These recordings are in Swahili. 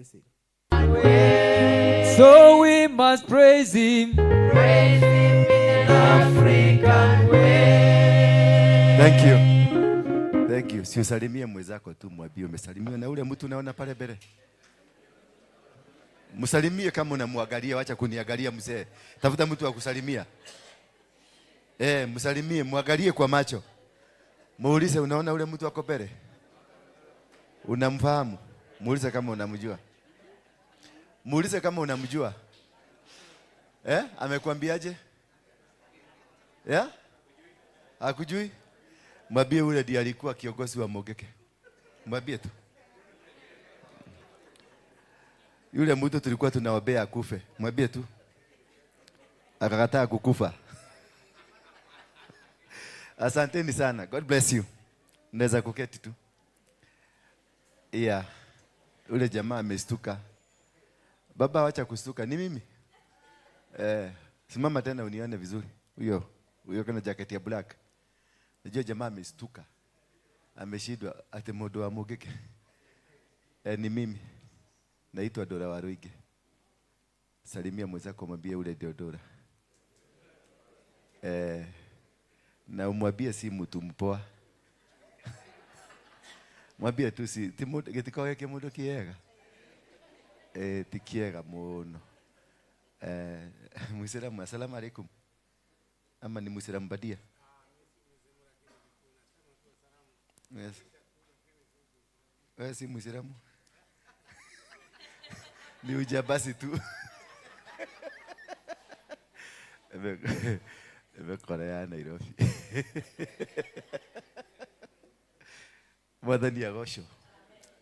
dancing. So we must praise him. Praise him in an African way. Thank you. Thank you. Si usalimie mwenzako tu, mwambie umesalimiwa na ule mtu unaona pale mbele. Msalimie kama unamwangalia, acha kuniangalia mzee. Tafuta mtu wa kusalimia. Msalimie, muangalie kwa macho. Muulize unaona ule mtu wako mbele? Unamfahamu? Muulize kama unamjua. Muulize kama unamjua. Amekwambiaje? Hakujui? Mwambie ule ndiye alikuwa kiongozi wa Mogeke. Mwambie tu. Yule mtu tulikuwa tunaombea akufe. Mwambie tu. Akakataa kukufa. Asanteni sana. God bless you. Naweza kuketi tu. Ule jamaa amestuka. Baba acha kustuka, ni mimi. Simama tena unione vizuri. Huyo kana jacket ya black. Najua jamaa amestuka. Ameshindwa ate modo wa Mogeke. Ni mimi. Naitwa Dora Waruige. Salimia mwenzako, mwambie ule ndio Dora. Na umwambie si mtu mpoa. Mwambie tu si gitiko yake mundu kiega. Tikiega muno. Muislamu, asalamu alaykum. Ama ni Muislamu badia? Yes. Wewe si Muislamu? Ni ujabasi tu. Korea Nairobi. Mwadhani ya gosho.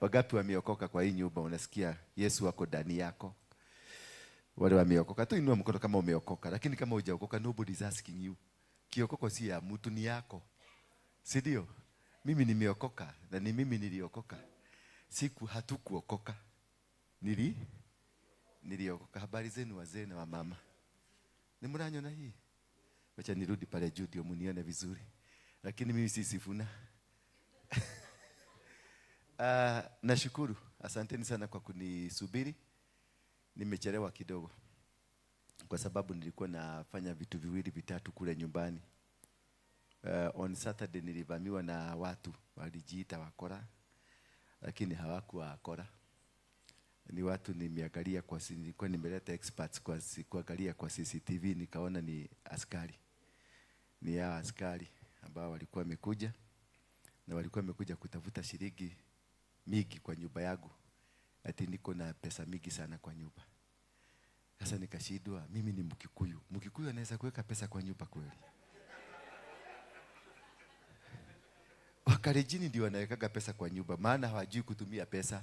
Wangapi wameokoka kwa hii nyumba? Unasikia Yesu wako ndani yako. Wale wameokoka tu inua mkono kama umeokoka, lakini kama hujaokoka nobody is asking you. Kiokoko si ya mtu, ni yako. Si ndio? Mimi nimeokoka na ni mimi niliokoka. Hatukuokoka. Niliokoka. Habari zenu wazee na wamama. Ni mnanyona hii? Wacha nirudi pale juu ndio munione vizuri. Lakini mimi si Sifuna. Nashukuru. Asanteni sana kwa kunisubiri. Nimechelewa kidogo kwa sababu nilikuwa nafanya vitu viwili vitatu kule nyumbani. On Saturday nilivamiwa na watu walijiita wakora, lakini hawakuwa wakora. Ni watu nimeangalia nilikuwa nimeleta experts kuangalia kwa CCTV, nikaona ni askari. Ni ya askari ambao walikuwa wamekuja na walikuwa wamekuja kutafuta shilingi mingi kwa nyumba yangu. Ati niko na pesa mingi sana kwa nyumba. Sasa nikashindwa, mimi ni Mkikuyu. Mkikuyu anaweza kuweka pesa kwa nyumba kweli? Wakarejini ndio wanaweka pesa kwa nyumba, maana hawajui kutumia pesa.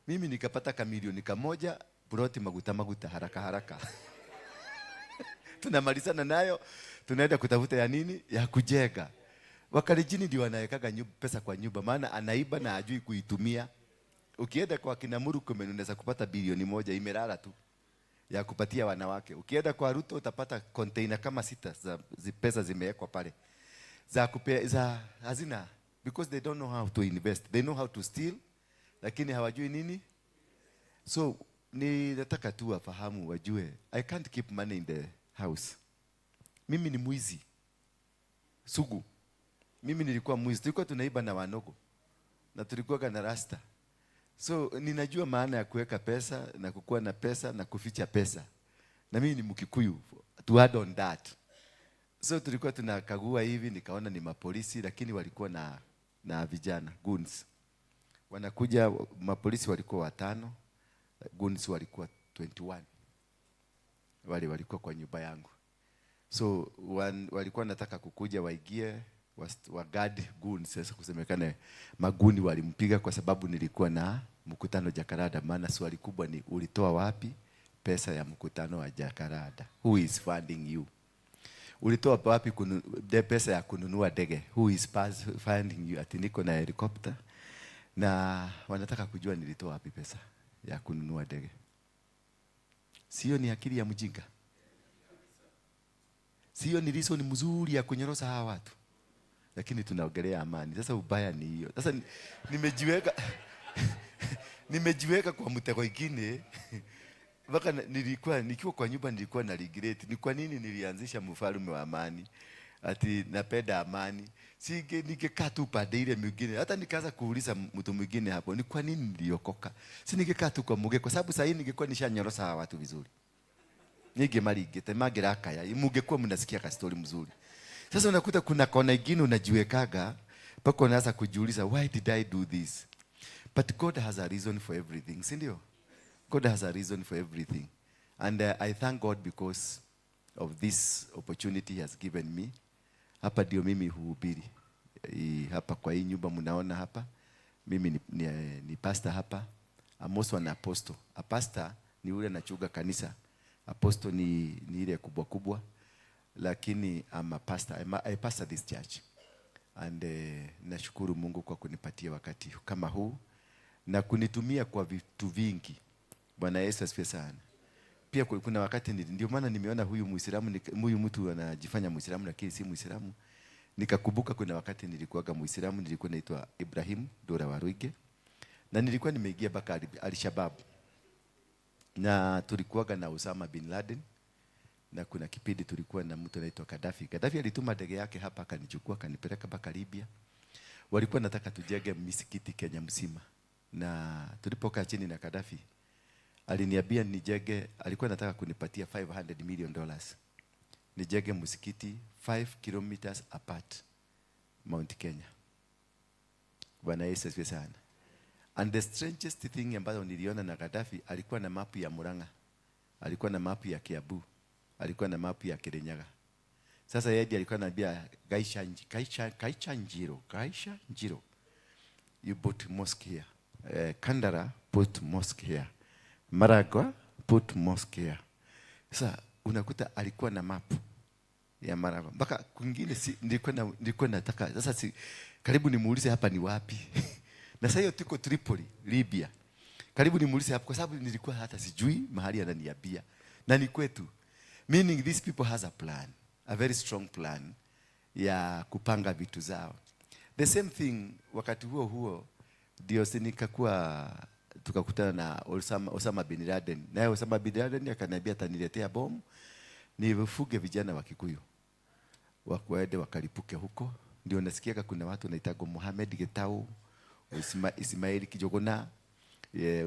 Mimi nikapata kamilioni kamoja, ploti maguta haraka. Tunamalizana nayo, tunaenda kutafuta ya nini? Ya kujenga. Wakarejini ndio wanaweka pesa kwa nyumba, maana anaiba na hajui kuitumia. Ukienda kwa kina Murkomen unaweza kupata bilioni 1 imelala tu ya kupatia wanawake. Ukienda kwa Ruto utapata container kama 6 za pesa zimewekwa pale. Za hazina, because they don't know how to invest. They know how to steal, lakini hawajui nini. So nataka tu wafahamu, wajue I can't keep money in the house. Mimi ni mwizi sugu. Mimi nilikuwa mwizi. Tulikuwa tunaiba na wanogo. Na tulikuwa na rasta. So ninajua maana ya kuweka pesa na kukua na pesa na kuficha pesa. Na mimi ni Mkikuyu, to add on that. So tulikuwa tunakagua hivi, nikaona ni mapolisi, lakini walikuwa na vijana, goons. Wanakuja, mapolisi walikuwa 5, goons walikuwa 21. Wale walikuwa kwa nyumba yangu. So walikuwa nataka kukuja waigie wagadi goons. Sasa kusemekana maguni walimpiga kwa sababu nilikuwa na mkutano Jakarada. Maana swali kubwa ni ulitoa wapi pesa ya mkutano wa Jakarada? Who is funding you? Ulitoa wapi pesa ya kununua ndege? Who is funding you? Ati niko na helicopter na wanataka kujua nilitoa wapi pesa ya kununua ndege. Sio ni akili ya mjinga? Sio ni reason mzuri ya kunyorosa hawa watu? Lakini tunaongelea amani. Sasa ubaya ni hiyo. Sasa nimejiweka nimejiweka kwa mtego ingine. Mpaka nikiwa kwa nyumba nilikuwa na regret. Ni kwa nini nilianzisha mfalme wa amani? Ati napenda amani. Ningekaa tu pande ile mwingine. Hata nikaanza kuuliza mtu mwingine hapo, ni kwa nini niliokoka? Ningekaa tu kwa Muge, kwa sababu sasa hivi ningekuwa nishanyorosa watu vizuri. Ningemarigete mageraka ya mungekuwa mnasikia ka story mzuri. Sasa unakuta kuna kona ingine unajiwekaga mpaka unaanza kujiuliza, why did I do this? But God has a reason for everything, si ndio? God has a reason for everything. And I thank God because of this opportunity he has given me. Hapa ndio mimi huhubiri. Hapa kwa hii nyumba mnaona hapa. Mimi ni pastor hapa. I'm also an apostle. A pastor ni ule anachunga kanisa. Apostle ni ile kubwa kubwa. Lakini I'm a pastor. I pastor this church. And nashukuru Mungu kwa kunipatia wakati kama huu na kunitumia kwa vitu vingi. Bwana Yesu asifiwe sana. Pia kuna wakati ndio maana nimeona huyu Muislamu, huyu mtu anajifanya Muislamu lakini si Muislamu. Nikakumbuka kuna wakati nilikuwaga Muislamu, nilikuwa naitwa Ibrahim Dora Waruige. Na nilikuwa nimeingia baka Al-Shabaab. Na tulikuwaga na Osama bin Laden. Na kuna kipindi tulikuwa na mtu anaitwa Gaddafi. Gaddafi alituma ndege yake hapa akanichukua akanipeleka mpaka Libya. Walikuwa nataka tujenge misikiti Kenya mzima. Na tulipokaa chini na Gaddafi, aliniambia nijenge, alikuwa nataka kunipatia $500 million. Nijenge msikiti 5 kilometers apart Mount Kenya. Bwana Yesu asifiwe sana. And the strangest thing ambayo niliona na Gaddafi, alikuwa na mapu ya Murang'a. Alikuwa na mapu ya Kiambu. Alikuwa na mapu ya Kirinyaga. Sasa yeye alikuwa ananiambia Gaisha Njiro. You put mosque here. Kandara put mosque here. Maragwa put mosque here. Sasa unakuta alikuwa na map ya Maragwa. Mpaka kwingine nilikuwa nataka sasa karibu nimuulize hapa ni wapi. Na sasa hiyo tuko Tripoli, Libya. Karibu nimuulize hapa kwa sababu nilikuwa hata sijui mahali ananiambia. Na ni kwetu. Meaning these people has a plan, a very strong plan ya kupanga vitu zao. The same thing wakati huo ndio nikakuwa tukakutana na Osama bin Laden. Naye Osama bin Laden akaniambia ataniletea bomu nifuge vijana wa Kikuyu. Wakwende wakalipuke huko. Ndio nasikia kuna watu wanaitwa Mohamed Getau, Ismail Kijogona.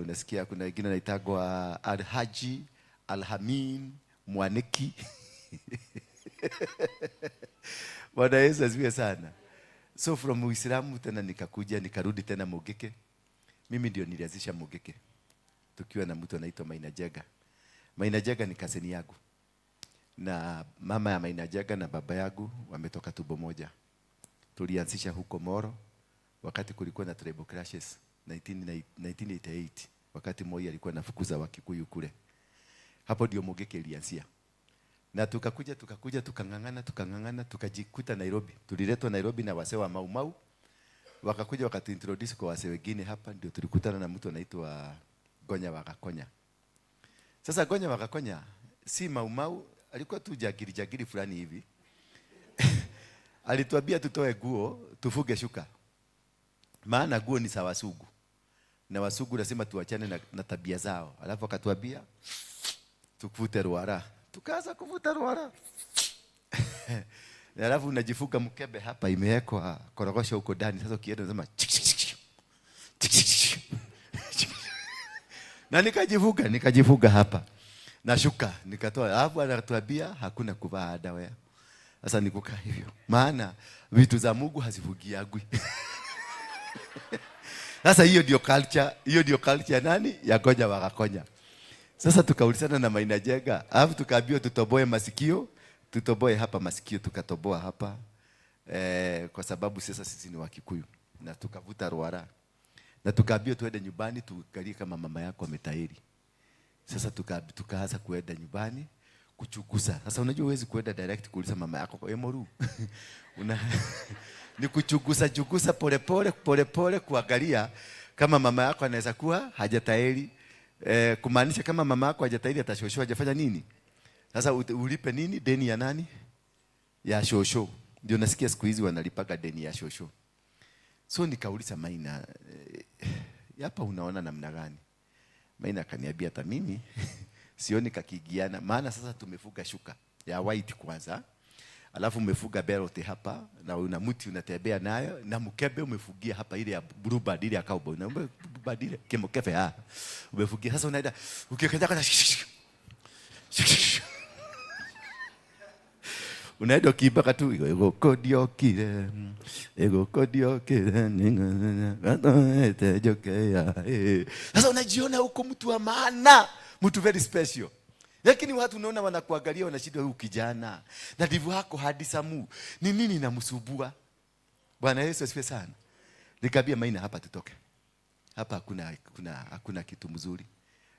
Unasikia kuna wengine wanaitwa Al-Haji, Al-Hamin, Mwaniki. Bwana Yesu asifiwe sana. So from Uislamu tena nikakuja nikarudi tena Mugeke. Mimi ndio nilianzisha Mugeke. Tukiwa na mtu anaitwa Maina Jega. Maina Jega ni kaseni yangu. Na mama ya Maina Jega na baba yangu wametoka tumbo moja. Tulianzisha huko Moro wakati kulikuwa na tribal clashes 1988 wakati Moi alikuwa anafukuza Wakikuyu kule. Hapo ndio Mugeke ilianzia. Na tukakuja tukangangana tukajikuta Nairobi. Tuliletwa Nairobi na wase wa Mau Mau. Wakakuja wakatuintroduce kwa wase wengine hapa, ndio tulikutana na mtu anaitwa Gonya Wagakonya. Sasa Gonya Wagakonya si Mau Mau, alikuwa tu jagiri fulani hivi. Alituambia tutoe guo, tufuge shuka. Maana guo ni sawa sugu. Na wasugu lazima tuachane na tabia zao. Alafu akatuambia tukuvute ruara. Tukaanza kuvuta ruara. Na alafu unajifuga mkebe hapa imewekwa korogosho huko ndani. Sasa ukienda unasema na nikajifuga hapa. Na shuka nikatoa. Alafu anatuambia hakuna kuvaa dawa. Sasa nikukaa hivyo. Maana vitu za Mungu hazifugiagwi. Sasa hiyo ndio culture nani? Ya Gonya Wagakonya. Sasa tukaulizana na Maina Jega, alafu tukaambiwa tutoboe masikio, tutoboe hapa masikio, tukatoboa hapa kwa sababu sisi ni Wakikuyu, na tukavuta ruara. Na tukaambiwa tuende nyumbani tuangalie kama mama yako ametahiri. Sasa tukaanza kuenda nyumbani kuchugusa. Sasa unajua huwezi kuenda direct kuuliza mama yako kwa Emoru. Ni kuchugusa pole kuangalia kama mama yako anaweza kuwa hajatahiri. Kumaanisha kama mama yako hajatahiri atashosho hajafanya nini? Sasa ulipe nini? Deni ya nani? Ya shosho. Ndio nasikia siku hizi wanalipaga deni ya shosho. So nikauliza Maina, hapa unaona namna gani? Maina akaniambia hata mimi sioni kakigiana, maana sasa tumefuga shuka ya white kwanza, alafu umefuga belt hapa na una mti unatembea nayo, na mkebe umefugia hapa ile ya blue band ile ya cowboy, na badile kemokefe umefugia. Sasa unaenda ukikanyaka unaenda ukibaka tu ego kodio kile ete jokea. Sasa unajiona huko mtu wa maana, mtu very special, lakini watu unaona wanakuangalia wanashindwa, huyu kijana na divu hako hadi samu ni nini namsubua. Bwana Yesu asifiwe sana. Nikabia Maina, hapa tutoke hapa, hakuna kitu mzuri,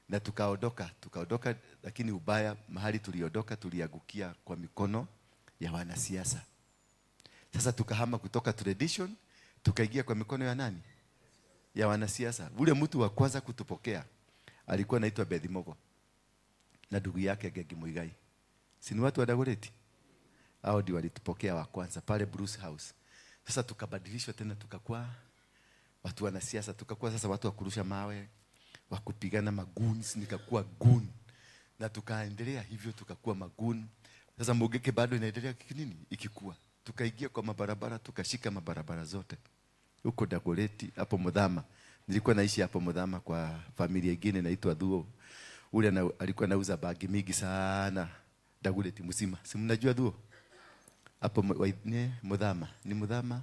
na tukaondoka, lakini ubaya mahali tuliondoka tuliagukia kwa mikono ya wanasiasa. Sasa tukahama kutoka tradition tukaingia kwa mikono ya nani? Ya wanasiasa. Ule mtu wa kwanza kutupokea alikuwa anaitwa Bedimogo na ndugu yake Gegi Muigai. Si ni watu wa Dagoretti? Hao ndio walitupokea wa kwanza pale Bruce House. Sasa tukabadilishwa tena, tukakuwa watu wanasiasa, tukakuwa sasa watu wa kurusha mawe, wa kupigana maguni, nikakuwa gun. Na tukaendelea hivyo, tukakuwa magun. Sasa Mogeke bado inaendelea nini ikikua. Tukaingia kwa mabarabara, tukashika mabarabara zote. Huko Dagoretti, hapo Mudhama. Nilikuwa naishi hapo Mudhama kwa familia nyingine inaitwa Dhuo. Ule alikuwa anauza bagi mingi sana Dagoretti mzima. Si mnajua Dhuo? Hapo Mudhama. Ni Mudhama.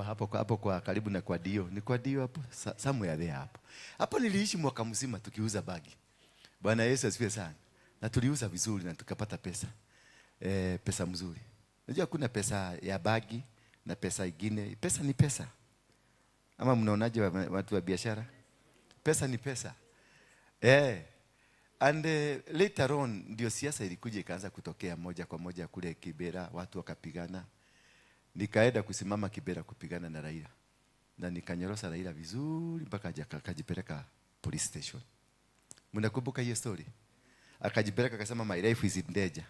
Hapo kwa karibu na kwa Dio. Ni kwa Dio hapo. Somewhere there hapo. Hapo niliishi mwaka mzima tukiuza bagi. Bwana Yesu asifiwe sana. Na tuliuza vizuri na tukapata pesa. Pesa mzuri. Unajua kuna pesa ya bagi na pesa ingine. Pesa ni pesa. Ama mnaonaje watu wa biashara? Pesa ni pesa. And later on ndio siasa ilikuja ikaanza kutokea moja kwa moja kule Kibera, watu wakapigana. Nikaenda kusimama Kibera kupigana na Raila. Na nikanyorosa Raila vizuri mpaka akajipeleka police station. Mnakumbuka hiyo story? Akajipeleka akasema my life is in danger.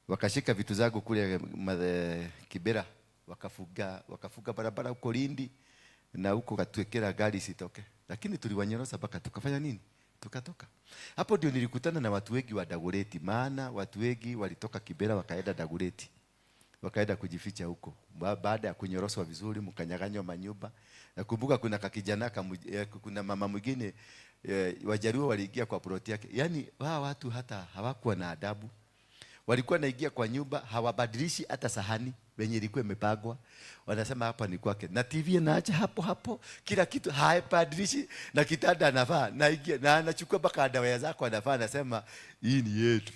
Wakashika vitu zangu kule Kibera, wakafuga barabara huko Lindi na huko katuwekera gari sitoke. Lakini tuliwanyorosa mpaka tukafanya nini? Tukatoka. Hapo ndio nilikutana na watu wengi wa Dagoretti, maana watu wengi walitoka Kibera wakaenda Dagoretti. Wakaenda kujificha huko. Baada ya kunyoroswa vizuri, mkanyaganywa manyumba. Nakumbuka kuna kakijana kuna mama mwingine Wajaruo waliingia kwa ploti yake. Yaani watu hata hawakuwa na adabu. Walikuwa naingia kwa nyumba, hawabadilishi hata sahani wenye ilikuwa imepagwa. Wanasema hapa ni kwake. Na TV naacha hapo. Kila kitu haibadilishi, na kitanda anavaa, naingia na anachukua mpaka dawa zako anavaa, anasema hii ni yetu.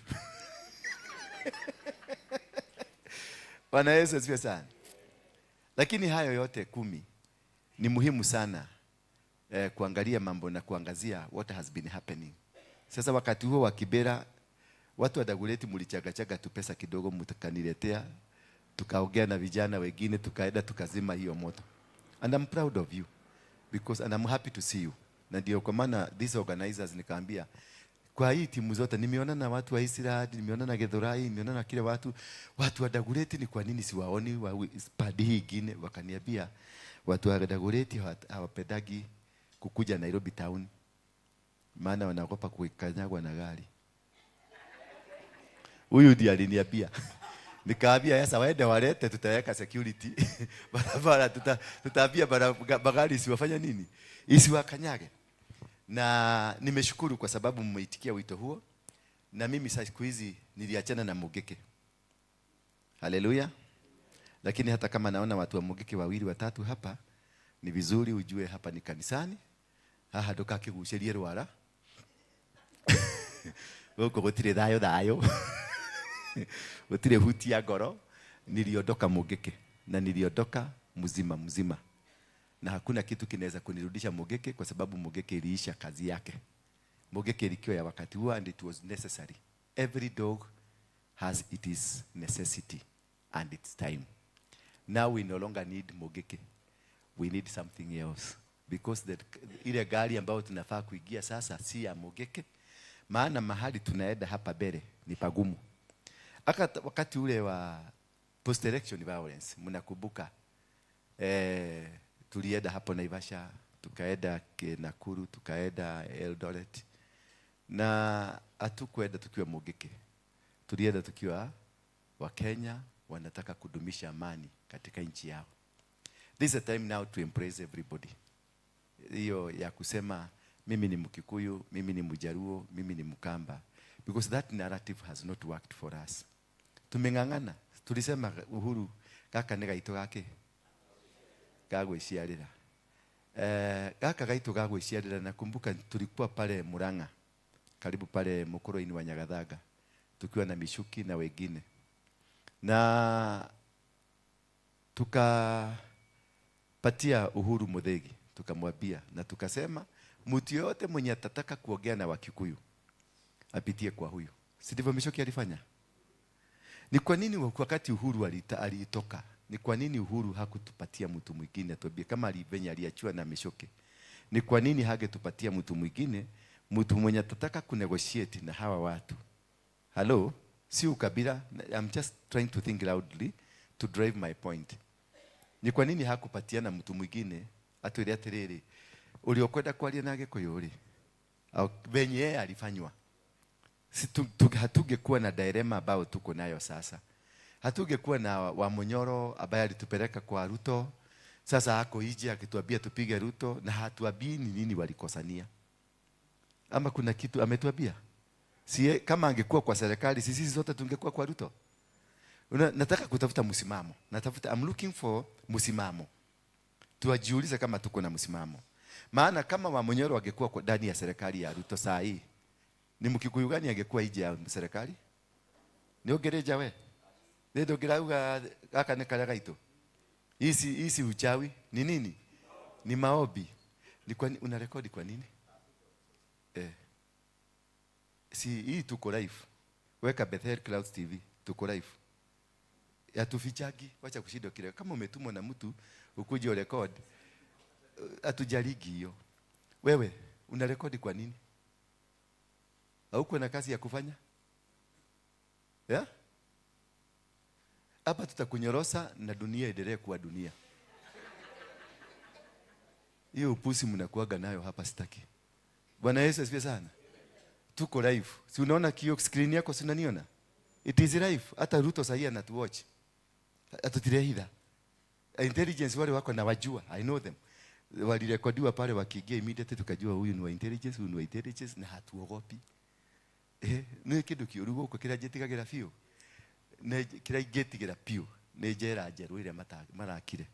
Bwana Yesu asifiwe sana. Lakini hayo yote 10 ni muhimu sana kuangalia mambo na kuangazia what has been happening. Sasa wakati huo wa Kibera, watu wa Dagoretti mlichagachaga tu pesa kidogo mtakaniletea, tukaongea na vijana wengine, tukaenda tukazima hiyo moto. And I'm proud of you because and I'm happy to see you. Na ndio kwa maana these organizers nikaambia kwa hii timu zote nimeona na watu wa Israel, nimeona na Githurai, nimeona na kile watu wa Dagoretti, ni kwa nini siwaoni wa padi hii nyingine? Wakaniambia watu wa Dagoretti hawapendagi kukuja Nairobi town, maana wanaogopa kukanyagwa na gari. Huyu ndiye aliniambia. Nikaambia sasa waende walete, tutaweka security barabara, tutaambia bagari isiwafanya nini, isiwakanyage. Na nimeshukuru kwa sababu mmeitikia wito huo. Na mimi siku hizi niliachana na Mogeke. Haleluya. Lakini hata kama naona watu wa Mogeke 2 3 hapa, ni vizuri ujue hapa ni kanisani. Haha doka kigucerie rwara. Goko gotire dayo. Gotire huti ya ngoro. Niliondoka Mogeke na niliondoka mzima. Na hakuna kitu kinaweza kunirudisha Mogeke kwa sababu Mogeke iliisha kazi yake. Mogeke ilikuwa ya wakati huo and it was necessary. Every dog has its necessity and its time. Now we no longer need Mogeke. We need something else. Because ile gari ambayo tunafaa kuingia sasa si ya Mogeke. Maana mahali tunaenda hapa mbele ni pagumu. Wakati ule wa post election violence, mnakumbuka tulienda hapo Naivasha, tukaenda Nakuru, tukaenda Eldoret, na hatukwenda tukiwa Mugike, tulienda tukiwa wa Kenya wanataka kudumisha amani katika nchi yao. This is a time now to embrace everybody. Hiyo ya kusema mimi ni Mkikuyu, mimi ni Mjaruo, mimi ni Mkamba, because that narrative has not worked for us. Tumeng'ang'ana, tulisema uhuru gaka nĩ gaitũ gake gagwĩciarĩra. Gaka gaitũ gagwĩciarĩra, nakumbuka tulikuwa pale Murang'a, karibu pale Mukuru-ini wa Nyagathaga, tukiwa na Mishuki na wengine, na tukapatia Uhuru Muthegi, tukamwambia na tukasema mtu yote mwenye atataka kuongea na Wakikuyu apitie kwa huyu. Si ndivyo Mishuki alifanya? Ni kwa nini wakati Uhuru alitoka, ni kwa nini Uhuru hakutupatia mtu mwingine tuambie, kama venye aliachua na Mishuki? Ni kwa nini hagetupatia mtu mwingine, mtu mwenye atataka kunegotiate na hawa watu? Hello, si ukabila. I'm just trying to think loudly to drive my point. Ni kwa nini hakupatiana mtu mwingine atwire atiriri uliokwenda kwaria na Gikuyu ri au venye yeye alifanywa? Si hatungekuwa na dilema ambao tuko nayo sasa. Hatungekuwa na Wamunyoro ambaye alitupeleka kwa Ruto, sasa hako hiji akituambia tupige Ruto, na hatuambii ni nini walikosania. Ama kuna kitu ametuambia? Si kama angekuwa kwa serikali sisi zote tungekuwa kwa Ruto. Nataka kutafuta msimamo. I'm looking for msimamo. Tuwajiulize kama tuko na msimamo. Maana kama Wamunyoro wangekuwa ndani ya serikali ya Ruto saa hii, ni Mkikuyu gani angekuwa nje ya serikali? Ni ongereja we. Ndio ngirauga gaka ni kale gaito. Hisi uchawi ni nini? Ni maobi. Ni kwa una rekodi kwa nini? Si hii tuko live. Weka Bethel Clouds TV, tuko live. Ya tufichagi, wacha kushinda kile. Kama umetumwa na mtu ukuje urekod, atujaligi hiyo. Wewe una rekodi kwa nini? Hauko na kazi ya kufanya? Yeah? Hapa tutakunyorosa na dunia endelee kuwa dunia. Hiyo upusi mnakuaga nayo hapa sitaki. Bwana Yesu asifiwe sana. Tuko live. Si unaona kio screen yako, si unaniona? It is live. Hata Ruto sahia na tu watch. Atutirehida. Intelligence wale wako na wajua. I know them. Walirekodiwa pale wakiingia immediately tukajua huyu ni wa intelligence, huyu ni wa intelligence, na hatuogopi. Ni kindu kiuru guko kira jetigagira biu. Ne kira igetigira piu. Ni jera njeru ile marakire.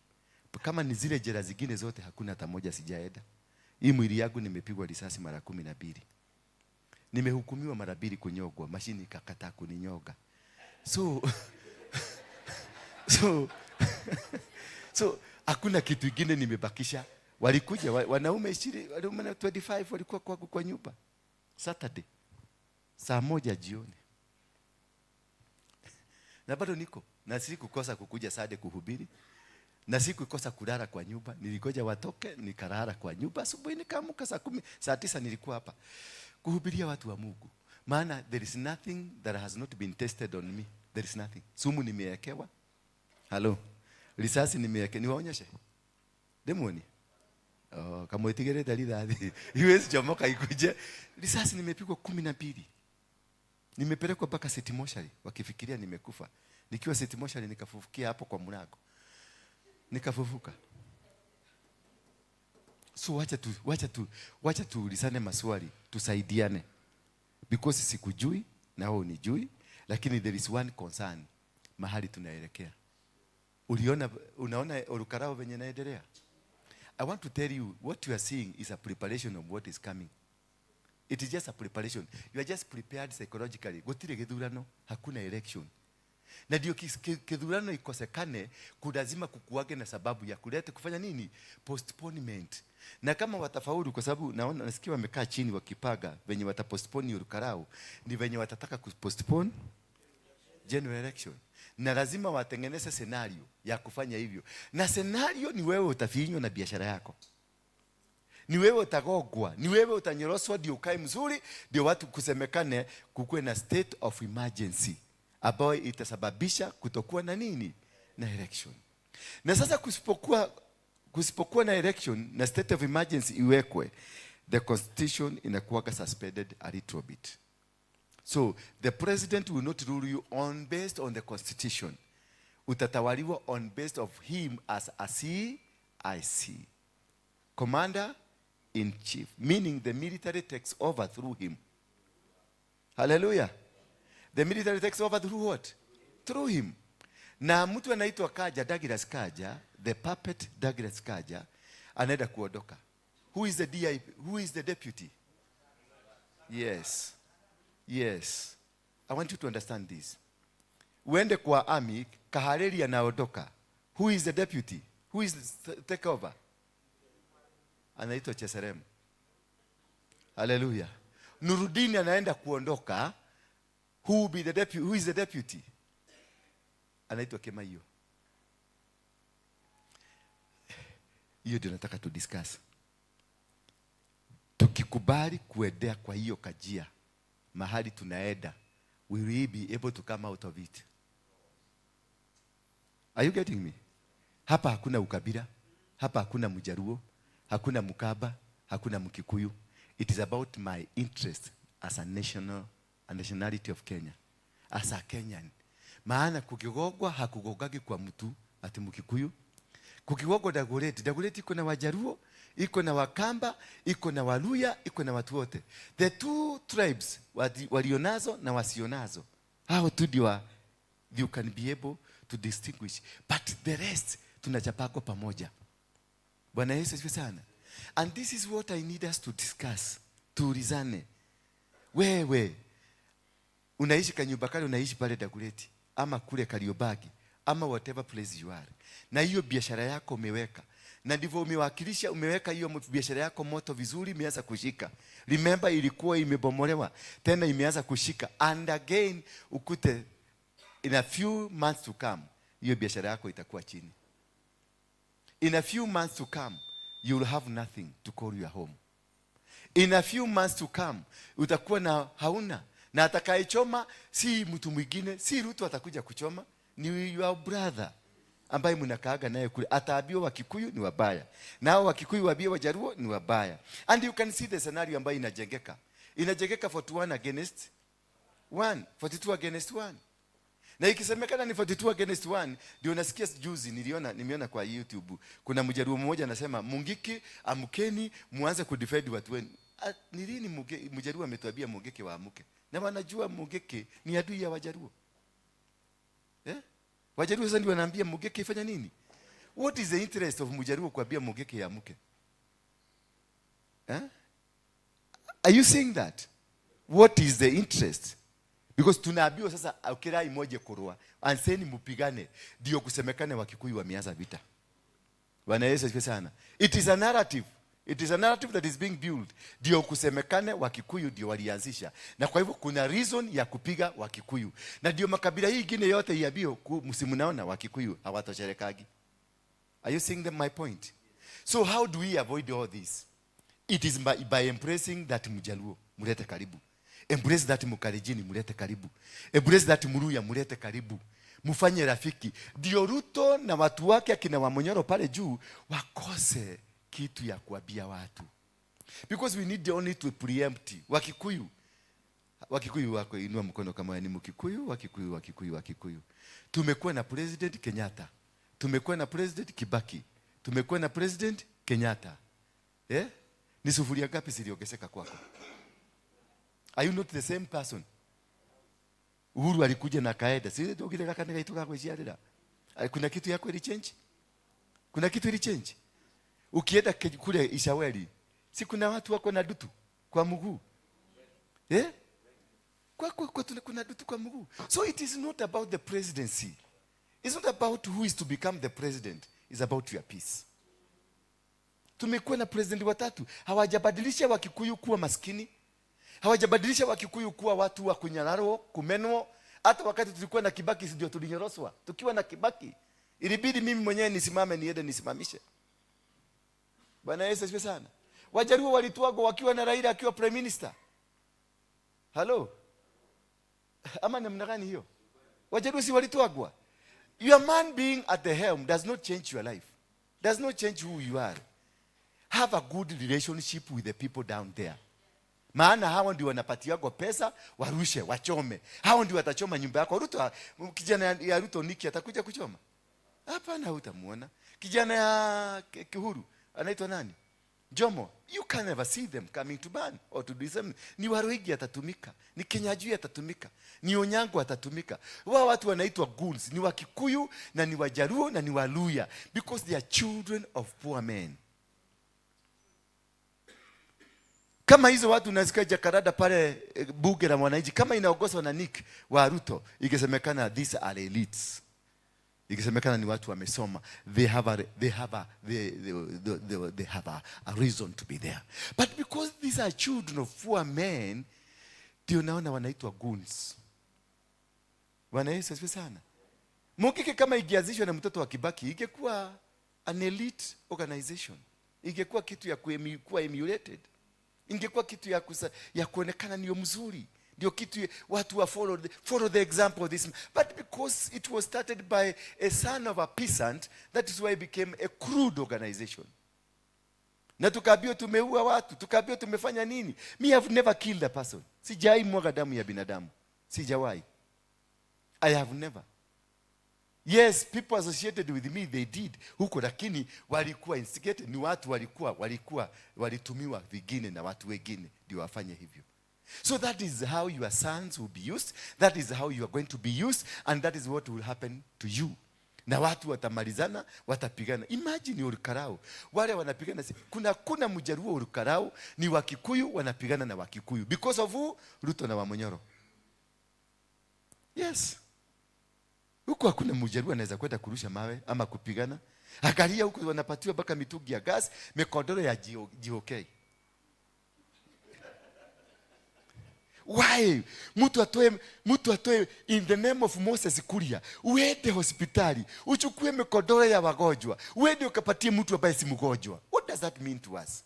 Kama ni zile jera zingine zote hakuna hata moja sijaenda. Hii mwili yangu nimepigwa risasi mara 12. Nimehukumiwa mara 2 kunyogwa, mashini ikakataa kuninyoga. So hakuna kitu kingine nimebakisha. Walikuja wanaume 20, wanaume 25 walikuwa kwa nyumba Saturday saa 1 jioni. Na bado niko na sikukosa kukuja Sunday kuhubiri, na sikukosa kulala kwa nyumba. Nilikoja watoke nikalala kwa nyumba. Asubuhi nikaamka saa 10, saa 9 nilikuwa hapa kuhubiria watu wa Mungu. Maana there is nothing that has not been tested on me. There is nothing. Sumu nimewekewa. Hello. Risasi nimewekewa. Niwaonyeshe. Demoni. Kama itigere dalili iwezi chomoka ikuje. Risasi nimepigwa 12. Nimepelekwa mpaka City Moshari wakifikiria nimekufa. Nikiwa City Moshari nikafufukia hapo kwa mlango. Nikafufuka. So wacha tuulizane maswali, tusaidiane. Because sikujui na wewe unijui, lakini there is one concern, mahali tunaelekea. Unaona Olukarao venye naendelea? I want to tell you what you are seeing is a preparation of what is coming. It is just a preparation. You are just prepared psychologically. Gotire githurano, hakuna election. Na ndio kidhurano ikosekane, kulazima kukuage na sababu ya kuleta kufanya nini? Postponement. Na kama watafaulu, kwa sababu naona nasikia wamekaa chini wakipaga venye watapostpone Olukarao, ni venye watataka kupostpone general election. Na lazima watengeneze scenario ya kufanya hivyo. Na scenario ni wewe utafinywa na biashara yako. Ni wewe utagogwa, ni wewe utanyoroswa ndio ukae mzuri, ndio watu kusemekane kukue na state of emergency ambayo itasababisha kutokuwa na nini? Na election. Na sasa kusipokuwa kusipokuwa na election na state of emergency iwekwe, the constitution inakuwa suspended a little bit. So the president will not rule you based on the constitution. Utatawaliwa based of him as a CIC, commander in chief, meaning the military takes over through him. Hallelujah. The military takes over through what? Through him. Na mtu anaitwa Kaja, Douglas Kaja, the puppet Douglas Kaja, anaenda kuondoka. Who is the DIP? Who is the deputy? Yes. Yes. I want you to understand this. Uende kwa army, Kahareri anaondoka. Who is the deputy? Who is the takeover? Anaitwa Cheserem. Hallelujah. Nurudini anaenda kuondoka. Who will be the deputy? Who is the deputy? Anaitwa Kemaio. Hiyo ndio nataka to discuss. Tukikubali kuendea kwa hiyo kajia, mahali tunaenda, we will be able to come out of it. Are you getting me? Hapa hakuna ukabila, hapa hakuna Mjaruo, hakuna Mkaba, hakuna Mkikuyu. It is about my interest as a nationality of Kenya, as a Kenyan. Maana kukigogwa hakugogagi kwa mtu ati Mkikuyu. Kukigogwa Dagoretti iko na Wajaruo, iko na Wakamba, iko na Waluya, iko na watu wote. The two tribes walionazo na wasionazo, hao tu ndio you can be able to distinguish, but the rest tunachapako pamoja. Bwana Yesu asifiwe sana. And this is what I need us to discuss, tuulizane. Wewe unaishi Kanyumba Kale, unaishi pale Dagoretti ama kule Kariobangi ama whatever place you are, na hiyo biashara yako umeweka, na ndivyo umewakilisha, umeweka hiyo biashara yako moto vizuri, imeanza kushika. Remember, ilikuwa imebomolewa, tena imeanza kushika, and again ukute in a few months to come hiyo biashara yako itakuwa chini. In a few months to come you will have nothing to call your home. In a few months to come utakuwa na hauna, na atakayechoma si mtu mwingine, si Ruto atakuja kuchoma, ni your brother ambaye mnakaaga naye kule. Ataambiwa Wakikuyu ni wabaya, nao Wakikuyu waambie Wajaruo ni wabaya. And you can see the scenario ambayo inajengeka 41 against 1, 42 against 1. Na ikisemekana ni 42 against 1, ndio nasikia juzi nimeona kwa YouTube kuna Mjaruo mmoja anasema, Mungiki amkeni muanze kudefend watu wenu. Ni lini Mjaruo ametuambia Mungiki waamuke? Na wanajua Mungiki ni adui ya Wajaruo. Wajaruo sasa ndio wanaambia Mungiki ifanya nini? What is the interest of Mjaruo kuambia Mungiki yaamuke? Are you seeing that? What is the interest? Because tunaambiwa sasa ukirai moja kurua, anseni mpigane, ndio kusemekane Wakikuyu wameanza vita. Bwana Yesu asifiwe sana. It is a narrative. It is a narrative that is being built. Ndio kusemekane Wakikuyu ndio walianzisha. Na kwa hivyo kuna reason ya kupiga Wakikuyu. Na ndio makabila hii ingine yote yabio msimunaona Wakikuyu hawatosherekagi. Are you seeing my point? So how do we avoid all this? It is by embracing that Mjaluo, mulete karibu. Embrace that Mukalijini, mulete karibu. Embrace that Muluya, mulete karibu. Mufanye rafiki. Ndio Ruto na watu wake akina Wamonyoro pale juu wakose kitu ya kuambia watu. Because we need only to preempt. Wakikuyu wako inua mkono kama ni Mkikuyu, Wakikuyu. Tumekuwa na President Kenyatta. Tumekuwa na President Kibaki. Tumekuwa na President Kenyatta. Ni sufuria ngapi ziliongezeka kwako? Are you not the same person? Uhuru alikuja na kaeda. Sisi ndio kile kaka nikaitoka kwa jiadela. Kuna kitu yako ili change? Kuna kitu ili change? Ukienda kule Ishaweli, si kuna watu wako na dutu kwa mguu? Kuna dutu kwa mguu. So it is not about the presidency. It's not about who is to become the president. It's about your peace. Tumekuwa na president watatu. Hawajabadilisha Wakikuyu kuwa maskini. Hawajabadilisha Wakikuyu kuwa watu wa kunyararo, kumenwa. Hata wakati tulikuwa na Kibaki ndio tulinyoroswa. Tukiwa na Kibaki ilibidi mimi mwenyewe nisimame niende nisimamishe. Bwana Yesu asifiwe sana. Wajaruo walituago wakiwa na Raila akiwa prime minister. Hello? Ama namna gani hiyo? Wajaruo si walituagwa. Your man being at the helm does not change your life. Does not change who you are. Have a good relationship with the people down there. Maana hao ndio wanapatiwa pesa, warushe, wachome. Hao ndio watachoma nyumba yako. Ruto, kijana ya Ruto Niki atakuja kuchoma? Hapana, hutamuona. Kijana ya Kihuru anaitwa nani? Jomo, you can never see them coming to ban or to do something. Ni Waruigi atatumika, ni Kenyajui atatumika, ni Onyango atatumika. Wao watu wanaitwa goons, ni Wakikuyu na ni Wajaruo na ni Waluya, because they are children of poor men. Kama hizo watu unasikia Jakarada pale bunge la mwananchi, kama inaongozwa na Nick wa Ruto, ikisemekana these are elites. Ikisemekana ni watu wamesoma, they have a reason to be there. But because these are children of poor men, ndio naona wanaitwa goons. Bwana Yesu asifiwe sana. Mukike kama igiazishwa na mtoto wa Kibaki, ingekuwa an elite organization. Ingekuwa kitu ya kuwa emulated. Ingekuwa kitu ya kuonekana ndio mzuri. Ndio kitu watu wa follow the example of this. But because it was started by a son of a peasant, that is why it became a crude organization. Na tukaambiwa tumeua watu, tukaambiwa tumefanya nini? Me have never killed a person. Sijai mwaga damu ya binadamu. Sijawahi. I have never. Yes, people associated with me, they did. Huko lakini walikuwa instigated, ni watu walitumiwa vingine na watu wengine ndio wafanye hivyo. So that is how your sons will be used. That is how you are going to be used. And that is what will happen to you. Na watu watamalizana, watapigana. Imagine Olukarau. Wale wanapigana. Kuna Mjaruo Olukarau, ni Wakikuyu wanapigana na Wakikuyu. Because of who? Ruto na Wamonyoro. Yes. Huko hakuna Mjaruo anaweza kwenda kurusha mawe ama kupigana. Angalia huko wanapatiwa mpaka mitungi ya gas, mikodoro ya GOK. Why? Mtu atoe in the name of Moses Kuria. Uende hospitali, uchukue mikodoro ya wagonjwa. Uende ukapatie mtu ambaye si mgonjwa. What does that mean to us?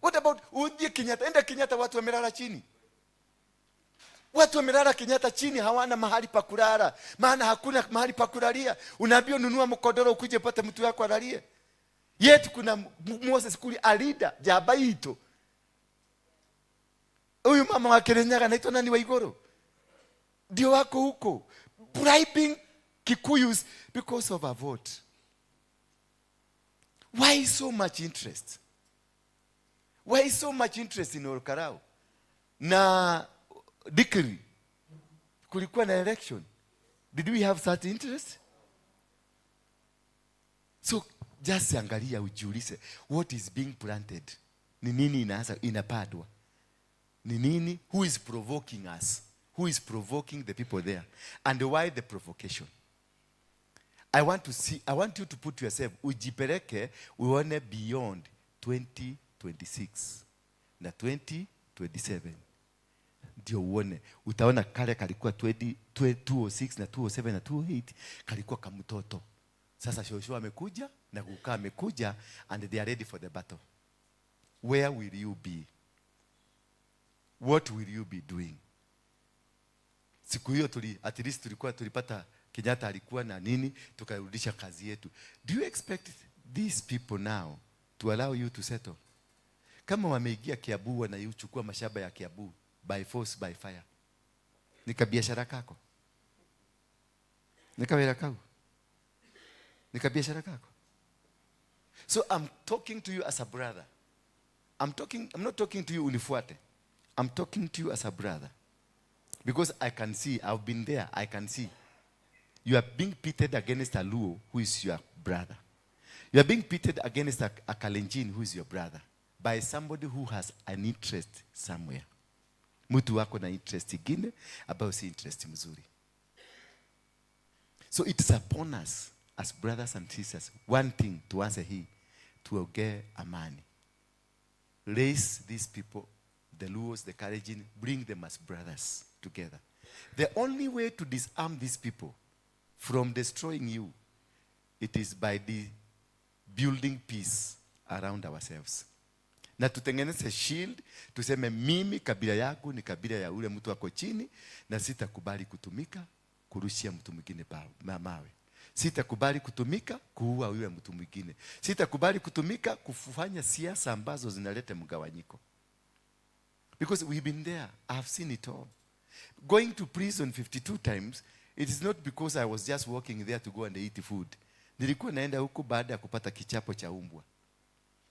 What about uje Kenyatta? Enda Kenyatta watu wamelala chini. Watu wamelala Kenyatta chini, hawana mahali pa kulala. Maana hakuna mahali pa kulalia. Unaambiwa nunua mkodoro ukuje pata mtu wako alalie. Yetu kuna Moses Kuria alida Jabaito. Huyu mama wa Kirinyaga anaitwa nani Waiguru? Ndio wako huko bribing Kikuyus because of a vote. Why so much interest? Why so much interest in Olukarau? Na Dikiri, kulikuwa na election. Did we have such interest? So just angalia ujiulize, what is being planted? Ni nini inapadwa? Ni nini? Who is provoking us? Who is provoking the people there? And why the provocation? I want you to put yourself, ujipeleke uone beyond 2026 na 2027. Ndio uone, utaona kale kalikuwa 206 na 207 na 208 kalikuwa kama mtoto. Sasa shosho amekuja na kukaa amekuja, and they are ready for the battle. Where will you be? What will you be doing? Siku hiyo at least tulipata Kenyatta alikuwa na nini, tukarudisha kazi yetu. Do you expect these people now to allow you to settle? Kama wameingia Kiambu wanaichukua mashamba ya Kiambu by force by fire, nikabiashara kako, nikawela kako, nikabiashara kako. So I'm talking to you as a brother. I'm not talking to you unifuate. I'm talking to you as a brother. Because I can see, I've been there, I can see. You are being pitted against a Luo who is your brother. You are being pitted against a Kalenjin who is your brother. By somebody who has an interest somewhere. Mtu wako na interest ingine, about si interest mzuri. So it's upon us as brothers and sisters, one thing to answer here, to get amani. Raise these people, the Luos, the Kalenjin, bring them as brothers together. The only way to disarm these people from destroying you, it is by the building peace around ourselves. Na tutengeneze shield, tuseme mimi kabila yangu ni kabila ya ule mtu wako chini, na sitakubali kutumika kurushia mtu mwingine mawe. Sitakubali kutumika kuua yule mtu mwingine. Sitakubali kutumika kufanya siasa ambazo zinaleta mgawanyiko. Because we've been there. I've seen it all. Going to prison 52 times, it is not because I was just walking there to go and eat food. Nilikuwa naenda huko baada ya kupata kichapo cha umbwa.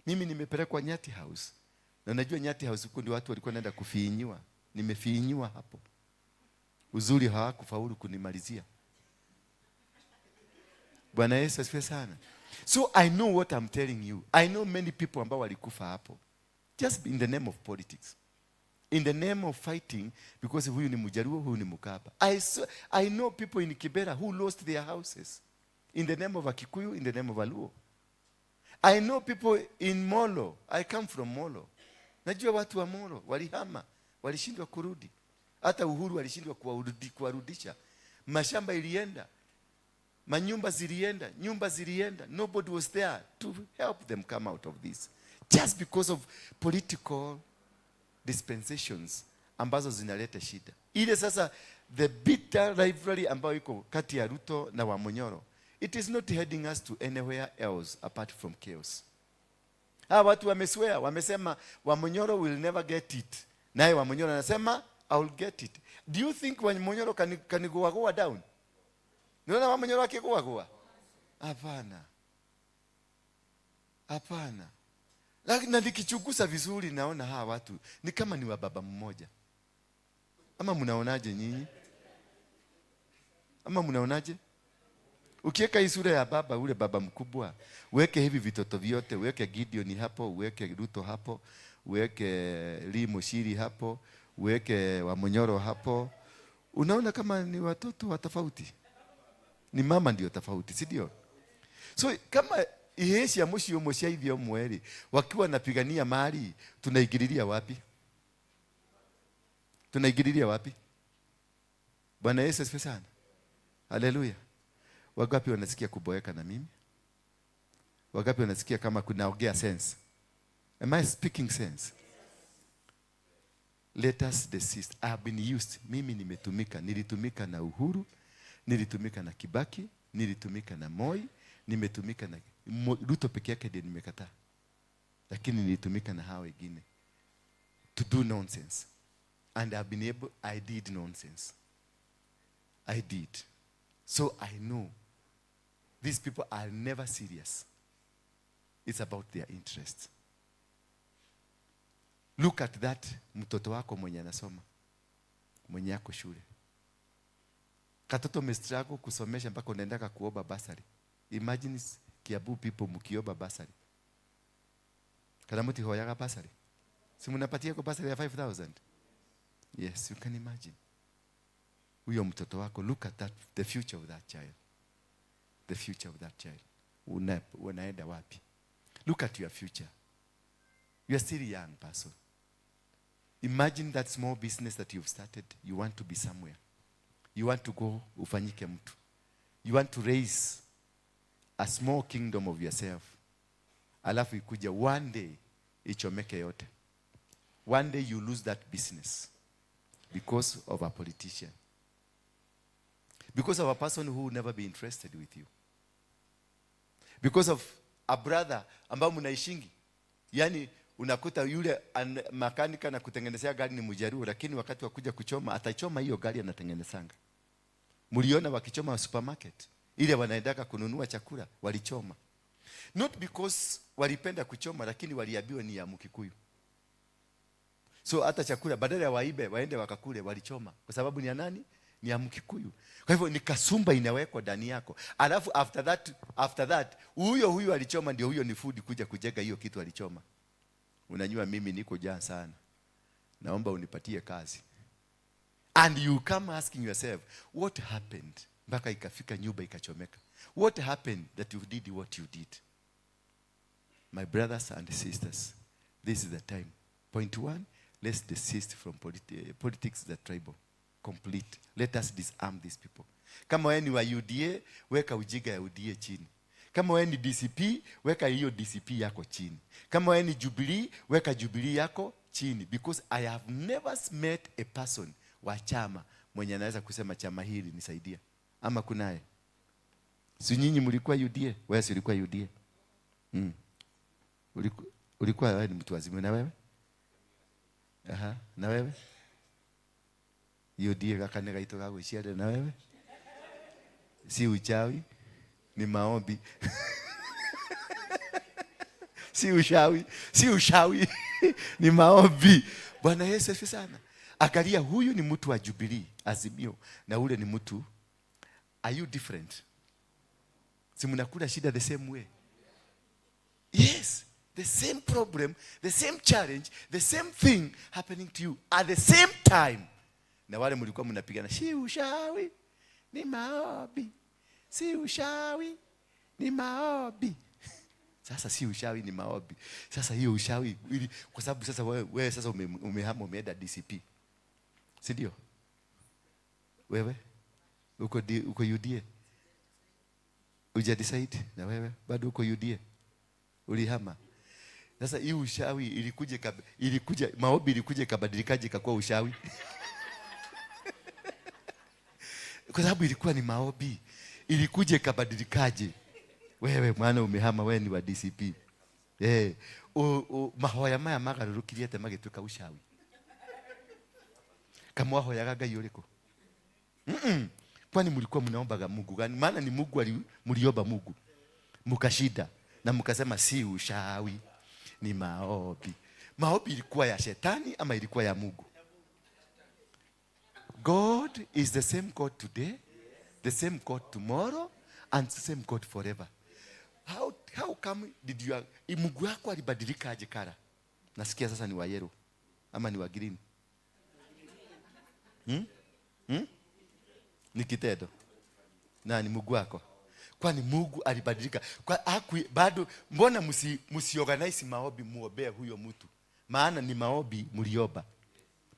Mimi nimepelekwa Nyati House. Na najua Nyati House huko ndio watu walikuwa naenda kufiinywa. Nimefiinywa hapo. Uzuri hawakufaulu kunimalizia. Bwana Yesu asifiwe sana. So I know what I'm telling you. I know many people ambao walikufa hapo. Just in the name of politics. In the name of fighting, because huyu ni Mjaluo, huyu ni Mkapa. I know people in Kibera who lost their houses. In the name of a Kikuyu, in the name of a Luo. I know people in Molo. I come from Molo. Najua watu wa Molo walihama, walishindwa kurudi. Hata Uhuru walishindwa kuwarudisha. Mashamba ilienda. Manyumba zilienda, nyumba zilienda. Nobody was there to help them come out of this. Just because of political dispensations ambazo zinaleta shida. Ile sasa the bitter rivalry ambayo iko kati ya Ruto na Wamonyoro. It is not heading us to anywhere else apart from chaos. Watu wameswear, wamesema Wamonyoro will never get it. Naye Wamonyoro anasema I will get it. Do you think Wamonyoro can go down? Unaona Wamonyoro akikuwa? Hapana. Hapana. Na nikichunguza vizuri naona hawa watu ni kama ni wa baba mmoja. Ama mnaonaje nyinyi? Ama mnaonaje? Ukiweka hii sura ya baba, ule baba mkubwa, uweke hivi vitoto vyote, uweke Gideon hapo, uweke Ruto hapo, uweke Lee Muchiri hapo, uweke Wamonyoro hapo. Unaona kama ni watoto wa tofauti. Ni mama ndio tofauti, si ndio? So kama ihesi ya moshi yomoshia hivyo mweli, wakiwa napigania mali, tunaigililia wapi? Tunaigililia wapi? Bwana Yesu asifiwe sana. Haleluya. Wangapi wanasikia kuboeka na mimi? Wangapi wanasikia kama kunaongea sense? Am I speaking sense? Let us desist. I have been used. Mimi nimetumika. Nilitumika na Uhuru, nilitumika na Kibaki, nilitumika na Moi, nimetumika na Ruto peke yake ndiye nimekataa. Lakini nilitumika na hao wengine to do nonsense. And I've been able, I did nonsense. I did. So I know these people are never serious. It's about their interests. Look at that mtoto wako mwenye anasoma, mwenye yako shule. Katoto mestrago kusomesha mpaka unaendaka kuomba basari. Imagine Kiambu people mkioba basari. Kana mtu hoyaga basari. Si mnapatia kwa basari ya 5,000? Yes, you can imagine. Huyo mtoto wako, look at that, the future of that child. The future of that child. Unaenda wapi? Look at your future. You are still a young person. Imagine that small business that you've started. You want to be somewhere. You want to go ufanyike mtu. You want to raise a small kingdom of yourself. Alafu ikuja one day ichomeke yote. One day you lose that business because of a politician. Because of a person who will never be interested with you. Because of a brother ambao mnaishingi. Yani unakuta yule makanika na kutengenezea gari ni Mjaluo, lakini wakati wa kuja kuchoma atachoma hiyo gari anatengenezanga. Mliona wakichoma wa supermarket ile wanaendaka kununua chakula walichoma. Not because walipenda kuchoma, lakini waliambiwa ni ya Mkikuyu. So hata chakula badala ya waibe waende wakakule walichoma. Kwa sababu ni ya nani? Ni ya Mkikuyu. Kwa hivyo ni kasumba inawekwa ndani yako. Alafu after that huyo alichoma ndio huyo ni food kuja kujega hiyo kitu alichoma. Unajua mimi niko jaa sana. Naomba unipatie kazi. And you come asking yourself, what happened? Mpaka ikafika nyumba ikachomeka. What happened that you did what you did? My brothers and sisters, this is the time. Point 1, let's desist from politics that tribal. Complete. Let us disarm these people. Kama wewe ni wa UDA, weka ujiga ya UDA chini. Kama wewe ni DCP, weka hiyo DCP yako chini. Kama wewe ni Jubilee, weka Jubilee yako chini. Because I have never met a person wa chama mwenye anaweza kusema chama hili nisaidia. Ama kunaye? Si nyinyi mlikuwa UDA? Wewe si ulikuwa UDA? Ulikuwa wewe ni mtu wazima na wewe? Aha, na wewe? UDA kakane kaito kako shiada na wewe? Si uchawi, ni maombi. Si ushawi, ni maombi. Bwana Yesu asifiwe sana. Angalia, huyu ni mtu wa Jubilee, Azimio, na ule ni mtu. Are you different? Si mnakula shida the same way? Yes, the same problem, the same challenge, the same thing happening to you at the same time. Na wale mlikuwa mnapigana, si ushawi, ni maombi. Si ushawi, ni maombi. Sasa si ushawi, ni maombi. Sasa hiyo ushawi ili, kwa sababu sasa wewe sasa umehama umeenda DCP. Si ndio? Wewe uko UDA. Uja decide na wewe bado uko UDA. Ulihama. Sasa hii ushawi ilikuja maombi ilikuja kabadilikaje ikakuwa ushawi? Kwa sababu ilikuwa ni maombi. Ilikuja kabadilikaje? Wewe mwana umehama, wewe ni wa DCP. Mahoya maya magarurukirie te magituka ushawi. Kama wahoyaga Ngai uriko? Kwani mlikuwa mnaombaga Mungu gani? Maana ni Mungu mliomba Mungu. Mkashida na mkasema si ushawi, ni maombi. Maombi ilikuwa ya shetani ama ilikuwa ya Mungu? God is the same God today, the same God tomorrow, and the same God forever. How come did Mungu wako alibadilika aje kara? Nasikia sasa ni wa yellow ama ni wa green? Ni kitendo. Na ni Mungu wako. Kwani Mungu alibadilika? Bado mbona msiorganize maombi muombea huyo mtu? Maana ni maombi mliomba.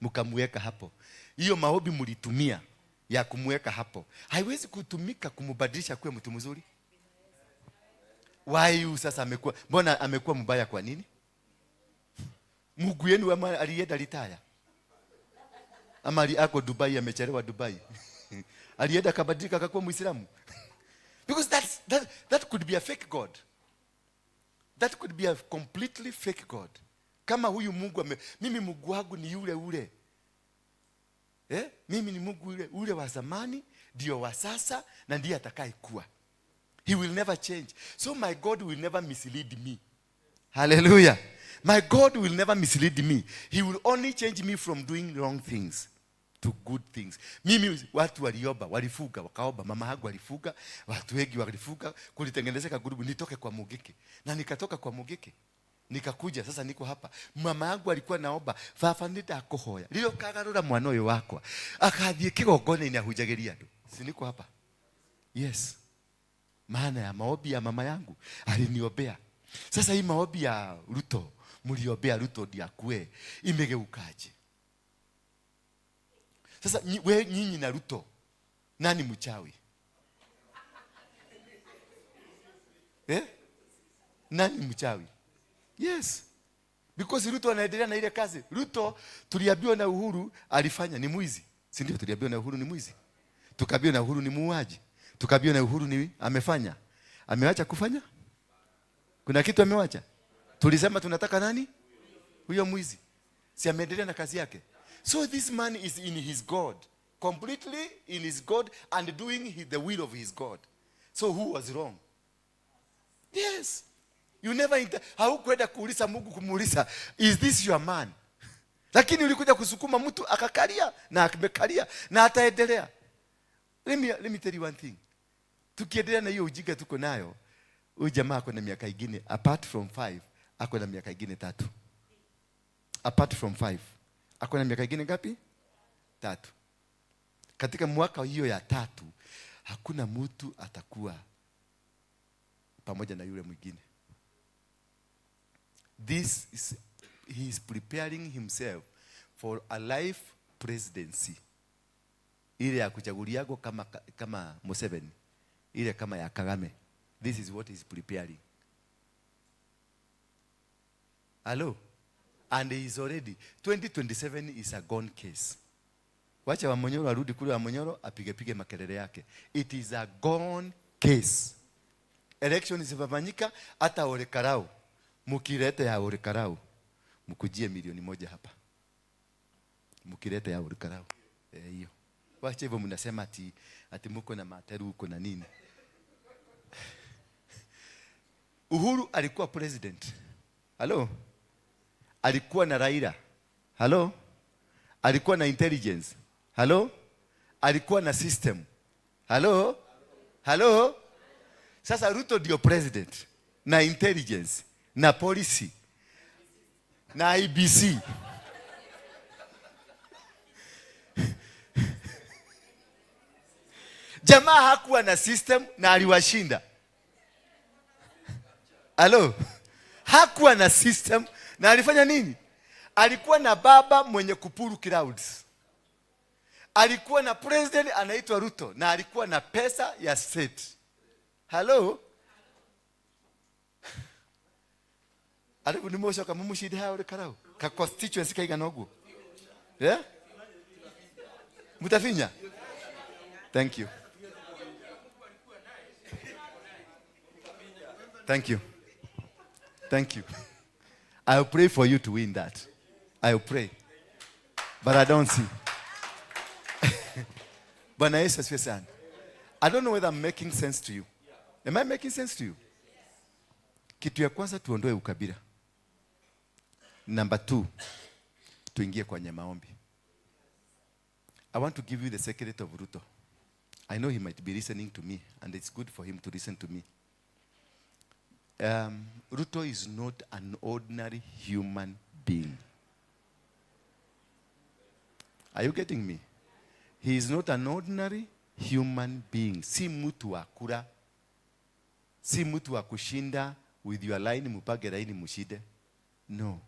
Mkamweka hapo. Hiyo maombi mlitumia ya kumweka hapo. Haiwezi kutumika kumbadilisha kuwe mtu mzuri. Why sasa amekuwa, mbona amekuwa mbaya kwa nini? Mungu yenu alienda litaya. Ama ako Dubai, amechelewa Dubai. Alienda kabadilika akakuwa Muislamu. Because that could be a fake God. That could be a completely fake God. Kama huyu Mungu mimi Mungu wangu ni yule ule. Mimi ni Mungu ule wa zamani, ndio wa sasa na ndiye atakayekuwa. He will never change. So my God will never mislead me. Hallelujah. My God will never mislead me. He will only change me from doing wrong things to good things. Mimi watu waliomba, walifuga, wakaomba, mama yangu walifuga, watu wengi walifuga, kulitengenezeka grupu nitoke kwa Mugike. Na nikatoka kwa Mugike. Nikakuja sasa niko hapa. Mama yangu alikuwa naomba, "Baba nitakuhoya." Leo kagarura mwana uyu wakwa. Akathie kigongone ni ahujagiria andu. Si niko hapa. Yes. Maana ya maombi ya mama yangu aliniombea. Sasa hii maombi ya Ruto, mliombea Ruto ndiye akue, imegeukaje? Sasa wewe nyinyi na Ruto, nani mchawi? Nani mchawi? Yes. Because Ruto anaendelea na ile kazi. Ruto tuliambiwa na Uhuru alifanya ni mwizi. Si ndio tuliambiwa na Uhuru ni mwizi? Tukaambiwa na Uhuru ni muuaji. Tukaambiwa na Uhuru ni amefanya. Ameacha kufanya? Kuna kitu amewacha? Tulisema tunataka nani? Huyo mwizi. Si ameendelea na kazi yake. So this man is in his God. Completely in his God and doing the will of his God. So who was wrong? Yes. You never haukwenda kuuliza Mungu kumuuliza, is this your man? Lakini ulikuja kusukuma mtu akakalia na amekalia na ataendelea. Let me tell you one thing. Tukiendelea na hiyo ujinga tuko nayo, huyu jamaa ako na miaka ingine apart from 5, ako na miaka ingine 3. Apart from 5, ako na miaka ingine ngapi? 3. Katika mwaka hiyo ya 3, hakuna mtu atakuwa pamoja na yule mwingine. He is preparing himself for a life presidency. Ile ya kuchaguliago kama Museveni, ile kama ya Kagame. This is what he is preparing. Hello? And he is already 2027 is a gone case. Wacha Wamonyoro arudi kule Wamonyoro apige makelele yake. It is a gone case. Election zifanyika hata Ole Karau. Mukilete ya Ole Karau, mkujie milioni 1 hapa. Mukilete ya Ole Karau. Hiyo. Wacha hivyo mnasema ati mko na materu uko na nini? Uhuru alikuwa president. Hello? Alikuwa na Raila. Hello? Alikuwa na intelligence. Hello? Alikuwa na system. Hello? Hello? Sasa Ruto ndio president na intelligence na policy na IBC. Jamaa hakuwa na system na aliwashinda. Hello? Hakuwa na system na alifanya nini? Alikuwa na baba mwenye kupuru crowds. Alikuwa na president anaitwa Ruto na alikuwa na pesa ya state. Hello? Alibu ni mosho kama mushidi hao Ole Karau. Ka constituency kaiga nogu. Yeah? Mutafinya? Thank you. Thank you. Thank you. I'll pray for you to win that. I'll pray. But I don't see. Bwana Yesu asifiwe sana. I don't know whether I'm making sense to you. Am I making sense to you? Kitu ya kwanza tuondoe ukabila. Number 2, tuingie kwenye maombi. I want to give you the secret of Ruto. I know he might be listening to me and it's good for him to listen to me. Ruto is not an ordinary human being. Are you getting me? He is not an ordinary human being. Si mtu wa kura. Si mtu wa kushinda with your line mupage line mushide. No.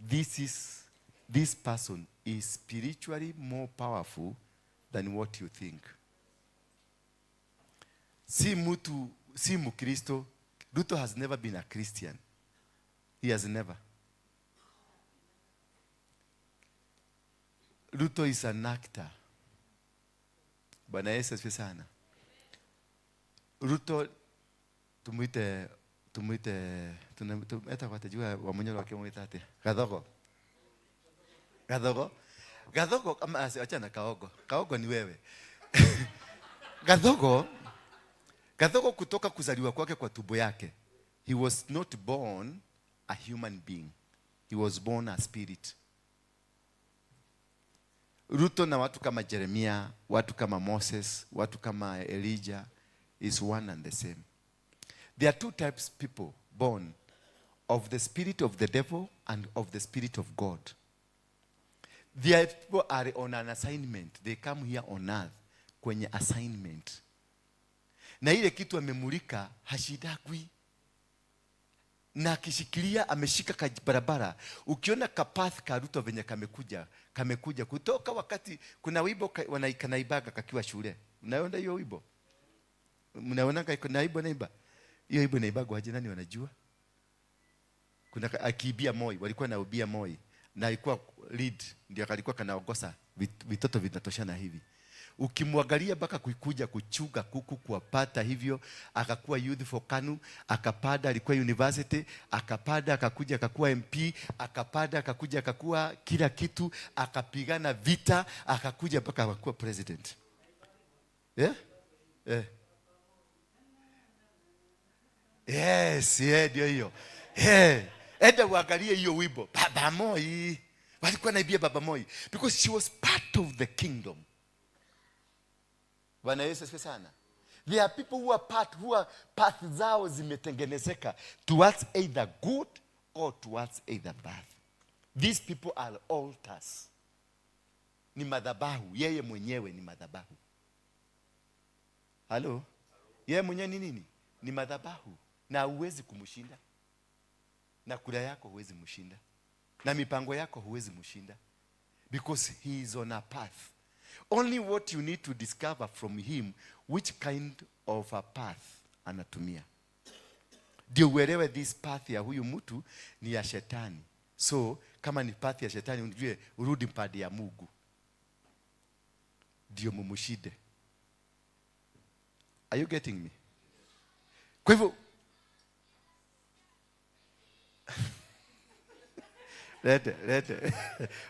This person is spiritually more powerful than what you think. Si Mukristo. Ruto has never been a Christian. He has never. Ruto is an actor. Bwana Yesu asifiwe sana. Ruto tumuite kwa tajua wa mwenye wake muita ate. Gadhogo kama achana Kaogo. Kaogo ni wewe. Gadhogo kutoka kuzaliwa kwake kwa tumbo yake. He was not born a human being. He was born a spirit. Ruto na watu kama Jeremiah, watu kama Moses, watu kama Elijah is one and the same. There are 2 types of people born, of the spirit of the devil and of the spirit of God. There people are on an assignment. They come here on earth kwenye assignment. Na ile kitu amemulika hashidagwi. Na akishikilia ameshika barabara. Ukiona kapath ka Ruto venye kamekuja kutoka wakati kuna wimbo wanaikanaibaga kakiwa shule. Unaona hiyo wimbo? Mnaona naiba? Hiyo wimbo naibaga waje nani wanajua? Kuna akibia Moi, walikuwa na ubia Moi na alikuwa lead ndio alikuwa kanaongoza vitoto vinatoshana hivi. Ukimwangalia mpaka kuikuja kuchuga kuku kuwapata hivyo, akakuwa youth for KANU, akapada alikuwa university, akapada akakuja akakuwa MP, akapada akakuja akakuwa kila kitu, akapigana vita, akakuja mpaka akakuwa president. Yes, ndio hiyo. Enda uangalie hiyo wimbo. Baba Moi, walikuwa naibia Baba Moi because she was part of the kingdom. Bwana Yesu asifiwe sana. There are people who are path zao zimetengenezeka towards either good or towards either bad. These people are altars. Ni madhabahu. Yeye mwenyewe ni madhabahu. Hello? Yeye mwenyewe ni nini? Ni madhabahu. Na huwezi kumshinda. Na kura yako huwezi mshinda. Na mipango yako huwezi mshinda. Because he is on a path. Only what you need to discover from him, which kind of a path anatumia. Ndio uelewe this path ya huyu mtu ni ya shetani. So, kama ni path ya shetani, unijue urudi mpadi ya Mungu. Ndio mumushide. Are you getting me? Kwa hivyo lete.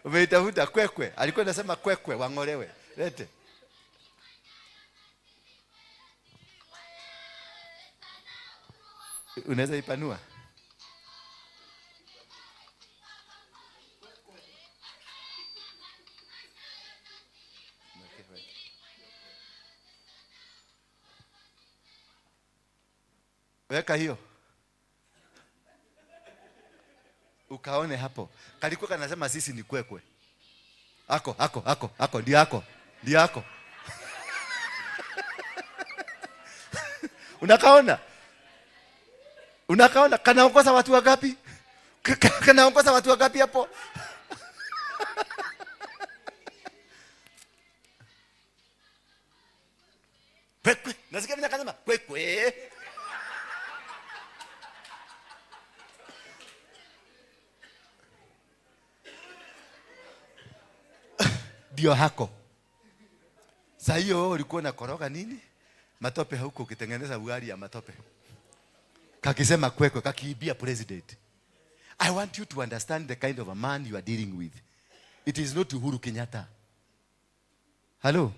Umeitafuta kwekwe. Alikuwa anasema kwekwe wangolewe. Lete. Unaweza ipanua? Weka hiyo. Ukaone hapo. Kalikuwa kanasema sisi ni kwekwe. Ako, ndio yako. Unakaona kanaongoza watu wangapi? Kanaongoza watu wangapi hapo? Kwekwe. Nasikia mimi nakasema kwekwe. Ndio hako. Sasa hiyo ulikuwa unakoroga nini? Matope huko ukitengeneza ugali ya matope. Kakisema kwekwe, kakiibia president. I want you to understand the kind of a man you are dealing with. It is not Uhuru Kenyatta. Hello?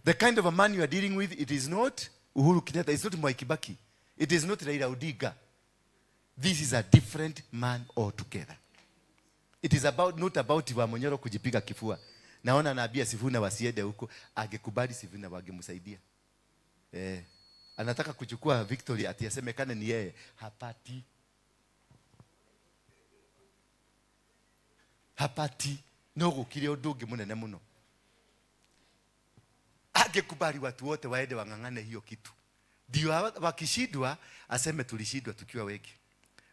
The kind of a man you are dealing with, it is not Uhuru Kenyatta. It's not Mwai Kibaki. It is not Raila Odinga. This is a different man altogether. It is not about Wamonyoro kujipiga kifua. Naona naambia Sifuna wasiende huko, angekubali Sifuna wangemsaidia. Anataka kuchukua victory ati asemekane ni yeye, hapati. Nogo kile odungi munene muno. Angekubali watu wote waende wangangane hiyo kitu. Ndio wakishindwa aseme tulishindwa tukiwa wengi.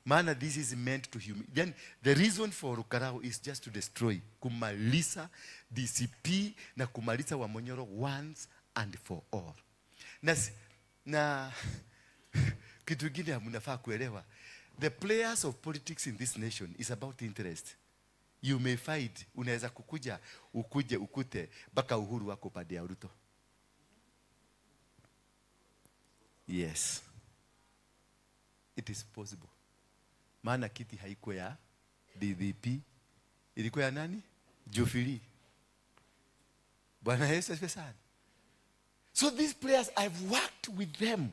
Maana this is meant to humiliate. Then the reason for Rukarau is just to destroy, kumaliza DCP na kumaliza Wamonyoro once and for all. Na kitu kingine mnafaa kuelewa, the players of politics in this nation is about interest. You may find, unaweza ukute baka Uhuru wako pande ya Ruto. Yes. It is possible. Maana kiti haikuwa ya DDP, ilikuwa ya nani? Jubilee. Bwana Yesu asifiwe sana. So these players, I've worked with them.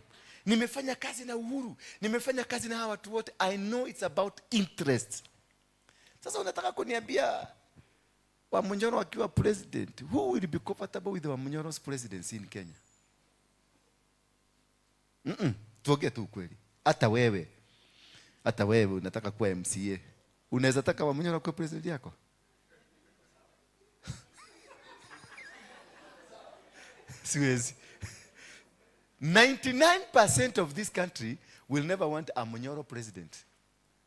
Nimefanya kazi na Uhuru, nimefanya kazi na hawa watu wote. I know it's about interest. Sasa unataka kuniambia Wamonyoro akiwa president, who will be comfortable with Wamonyoro's presidency in Kenya? Tuongee tu ukweli. Hata wewe unataka kuwa MCA. Unaweza taka Wamonyoro kuwa president yako? Siwezi. 99% of this country will never want a Wamonyoro president.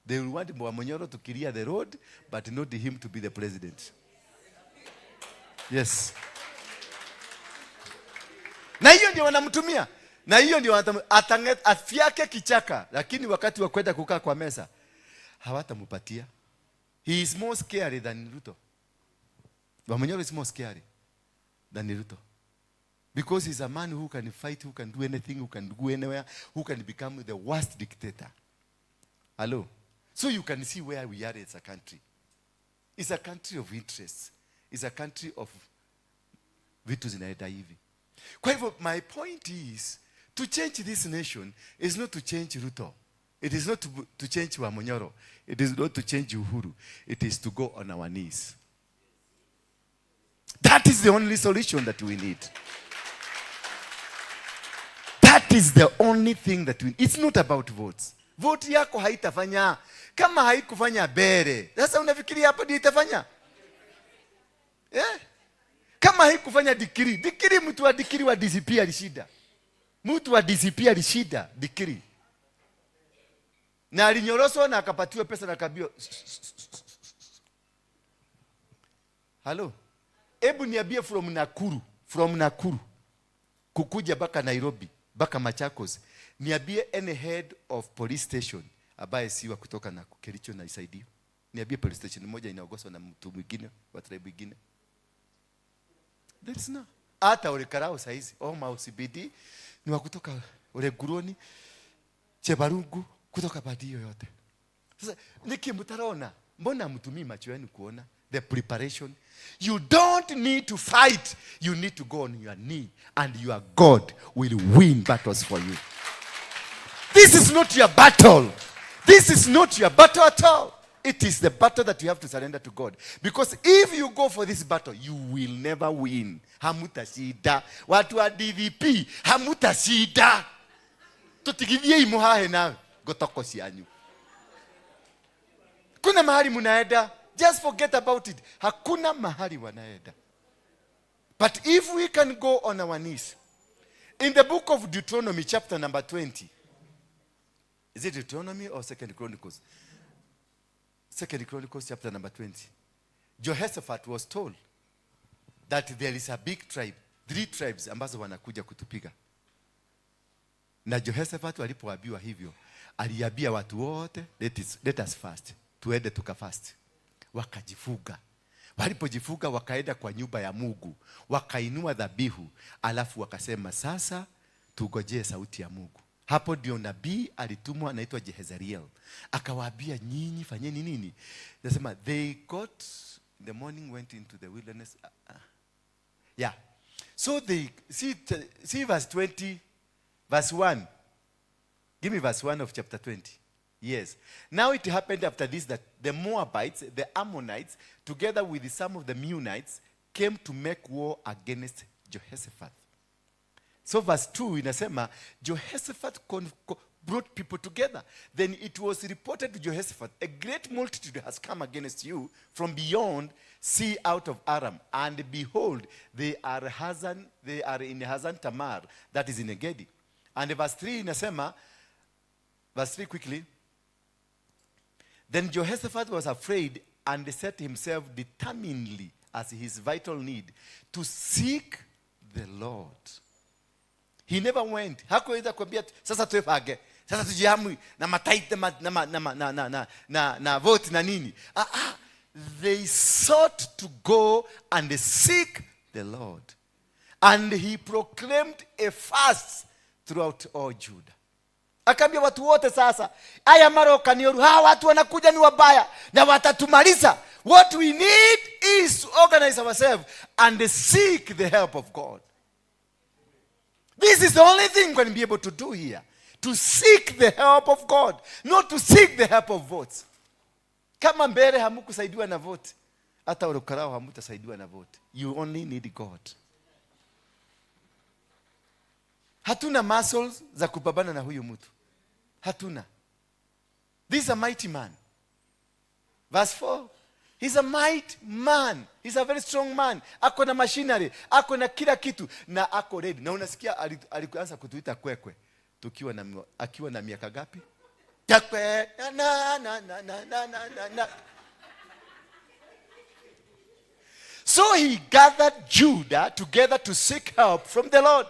They will want Wamonyoro to clear the road, but not him to be the president. Yes. Na hiyo ndio wanamtumia. Na hiyo ndio afyake kichaka, lakini wakati wa kwenda kukaa kwa mesa hawatampatia. He is more scary than Ruto. Wamonyoro is more scary than Ruto. Because he's a man who can fight, who can do anything, who can go anywhere, who can become the worst dictator. Hello? So you can see where we are as a country. It's a country of interests. It's a country of vitu zinaenda hivi. Kwa hivyo, my point is, to change this nation is not to change Ruto. It is not to change Wamonyoro. It is not to change Uhuru. It is to go on our knees. That is the only solution that we need. That is the only thing that we need. It's not about votes. Vote yako haitafanya. Kama haikufanya bere, sasa unafikiria hapo ndio itafanya? Kama haikufanya dikiri, mtu wa dikiri wa DCP alishida. Mtu wa DCP alishida dikiri. Na alinyoroswa na akapatiwa pesa na kabio. Hello? Ebu niambie from Nakuru kukuja baka Nairobi, baka Machakos, niambie any head of police station ambaye siwa kutoka na Kericho na isaidio. Niambie police station moja inaongozwa na mtu mwingine wa tribe nyingine. That's not. Hata Rukarau saizi, Oma CBD, ni wa kutoka Oleguroni, Chebarungu, kutoka Badio yote. Sasa nikimtarona, mbona mtumii macho yenu kuona the preparation? You don't need to fight. You need to go on your knee and your God will win battles for you. This is not your battle. This is not your battle at all. It is the battle that you have to surrender to God. Because if you go for this battle, you will never win. Hamutashinda. Watu wa DVP, hamutashinda. Tutigithie imuhahe nawe gotoko cianyu. Kuna mahali munaenda, just forget about it. Hakuna mahali wanaenda. But if we can go on our knees, in the book of Deuteronomy chapter number 20, is it Deuteronomy or 2nd Chronicles? 2nd Chronicles chapter number 20. Jehoshaphat was told that there is a big tribe, 3 tribes ambazo wanakuja kutupiga. Na Jehoshaphat walipoambiwa hivyo, aliambia watu wote, let us fast. Tuende tukafast. Wakajifuga. Walipojifuga wakaenda kwa nyumba ya Mungu, wakainua dhabihu, alafu wakasema sasa tugojee sauti ya Mungu. Hapo ndio nabii alitumwa anaitwa Jehezariel. Akawaambia nyinyi fanyeni nini? Nasema they got in the morning went into the wilderness. Yeah. So they see verse 20, verse 1. Give me verse 1 of chapter 20. Yes. Now it happened after this that the Moabites, the Ammonites, together with some of the Meunites, came to make war against Jehoshaphat. So verse 2 inasema, Jehoshaphat brought people together. Then it was reported to Jehoshaphat, a great multitude has come against you from beyond sea out of Aram. And behold, they are in Hazan Tamar, that is in Engedi. And verse 3 inasema, verse 3 quickly. Then Jehoshaphat was afraid and set himself determinedly as his vital need to seek the Lord. He never went. Hakuweza kuambia sasa tuepage. Sasa tujiamu na mataite na vote na nini. They sought to go and seek the Lord. And he proclaimed a fast throughout all Judah. Akaambia watu wote sasa, aya maroka nioru, hawa watu wanakuja ni wabaya na watatumaliza. What we need is to organize ourselves and seek the help of God. This is the only thing we can be able to do here. To seek the help of God. Not to seek the help of votes. Kama mbele hamukusaidiwa na vote, hata urukarao hamutasaidiwa na vote. You only need God. Hatuna muscles za kupambana na huyu mtu. Hatuna. This is a mighty man. Verse 4. He's a mighty man. He's a very strong man. Ako na machinery. Ako na kila kitu. Na ako ready. Na unasikia alikuanza kutuita kwekwe. Akiwa na miaka gapi? Takwe. Na. So he gathered Judah together to seek help from the Lord.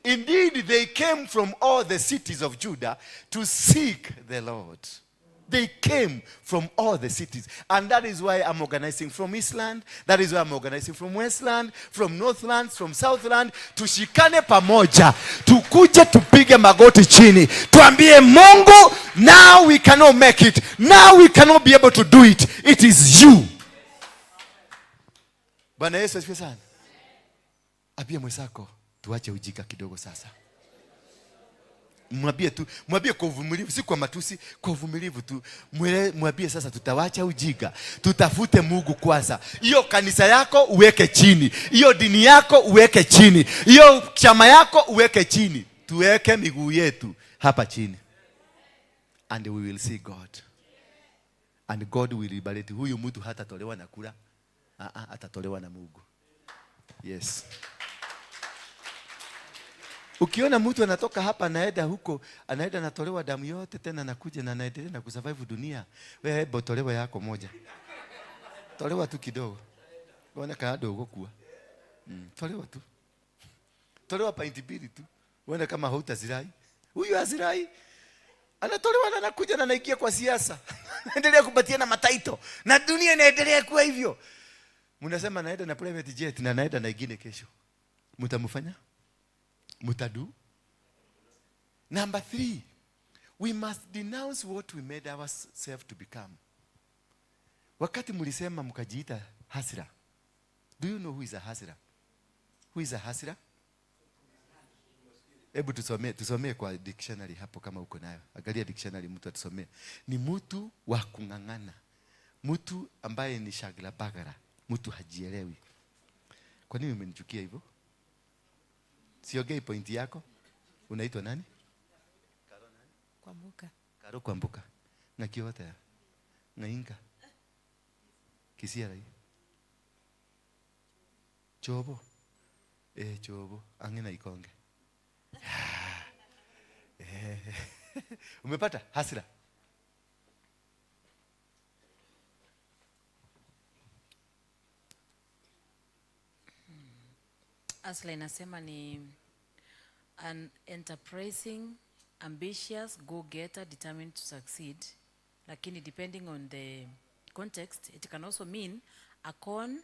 Indeed, they came from all the cities of Judah to seek the Lord. They came from all the cities. And that is why I'm organizing from Eastland. That is why I'm organizing from Westland, from Northland, from Southland. Tushikane pamoja. Tukuje tupige magoti chini. Tuambie Mungu, now we cannot make it. Now we cannot be able to do it. It is you. Bwana Yesu asifiwe sana. Abia mwenzako, tuache ujinga kidogo sasa. Mwambie kwa uvumilivu, si kwa matusi, kwa uvumilivu tu. Mwambie sasa tutawacha ujinga. Tutafute Mungu kwanza. Hiyo kanisa yako uweke chini. Hiyo dini yako uweke chini. Hiyo chama yako uweke chini. Tuweke miguu yetu hapa chini. And we will see God. And God will liberate. Huyu mtu hatatolewa na kula. Atatolewa na Mungu. Yes. Ukiona mtu anatoka hapa anaenda huko, anaenda anatolewa damu yote tena anakuja na anaendelea na kusurvive dunia. Wewe hebu tolewa yako moja. Tolewa tu kidogo. Uone kama dogo kuwa. Tolewa tu. Tolewa painti mbili tu. Uone kama hautazirai. Huyu azirai. Anatolewa na anakuja na anaingia kwa siasa. Anaendelea kupatiana mataito. Na dunia inaendelea kuwa hivyo. Mnasema naenda na private jet na naenda na ingine kesho. Mtamfanya? Mutadu? Number 3, we must denounce what we made ourselves to become. Wakati mlisema mkajiita hasira. Do you know who is a hasira? Who is a hasira? Hebu tusomee kwa dictionary hapo kama uko nayo. Angalia dictionary, mtu atusomee. Ni mtu wa kung'ang'ana. Mtu ambaye ni shagla bagara. Mtu hajielewi. Kwa nini umenichukia hivyo? Siongei pointi yako. Unaitwa nani? Karo nani? Kwambuka. Karo Kwambuka. Na kiota ya. Ngainga. Kisia rai. Chobo. Chobo. Angina ikonge. Umepata hasira? Asla inasema ni an enterprising, ambitious, go-getter, determined to succeed. Lakini depending on the context, it can also mean a con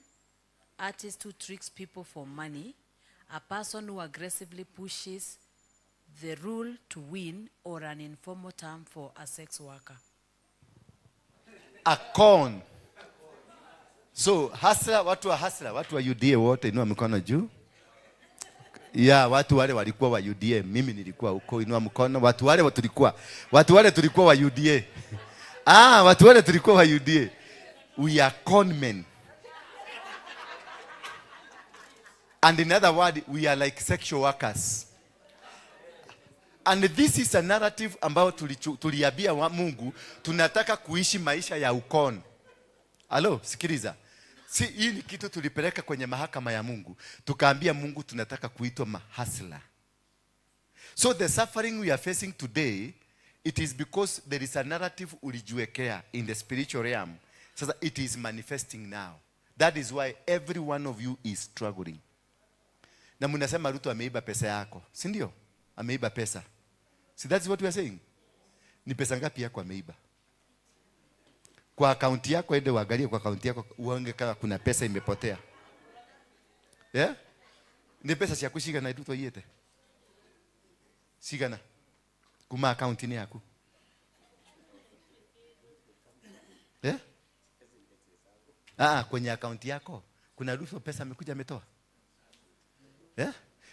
artist who tricks people for money, a person who aggressively pushes the rule to win, or an informal term for a sex worker. A con. So hasra, watu wa UDA wote inua mkono juu. Watu wale walikuwa wa UDA, mimi nilikuwa huko, inua mkono. Watu wale tulikuwa wa UDA. Watu wale tulikuwa wa UDA. We are con men. And in other words, we are like sexual workers. And this is a narrative ambao tuliambia Mungu tunataka kuishi maisha ya ukon. Halo, sikiliza. Hii ni kitu tulipeleka kwenye mahakama ya Mungu. Tukaambia Mungu tunataka kuitwa mahasla. So the suffering we are facing today, it is because there is a narrative ulijiwekea in the spiritual realm. Sasa it is manifesting now. That is why every one of you is struggling. Na mnasema Ruto ameiba pesa yako. Si ndio? Ameiba pesa. See, that's what we are saying. Ni pesa ngapi yako ameiba? Kwa akaunti yako, ende uangalie kwa akaunti yako uone kama kuna pesa imepotea. Ni pesa ya kushika na Ruto yete. Sigana. Kuma akaunti ni yako. Kwenye akaunti yako kuna Ruto pesa amekuja ametoa.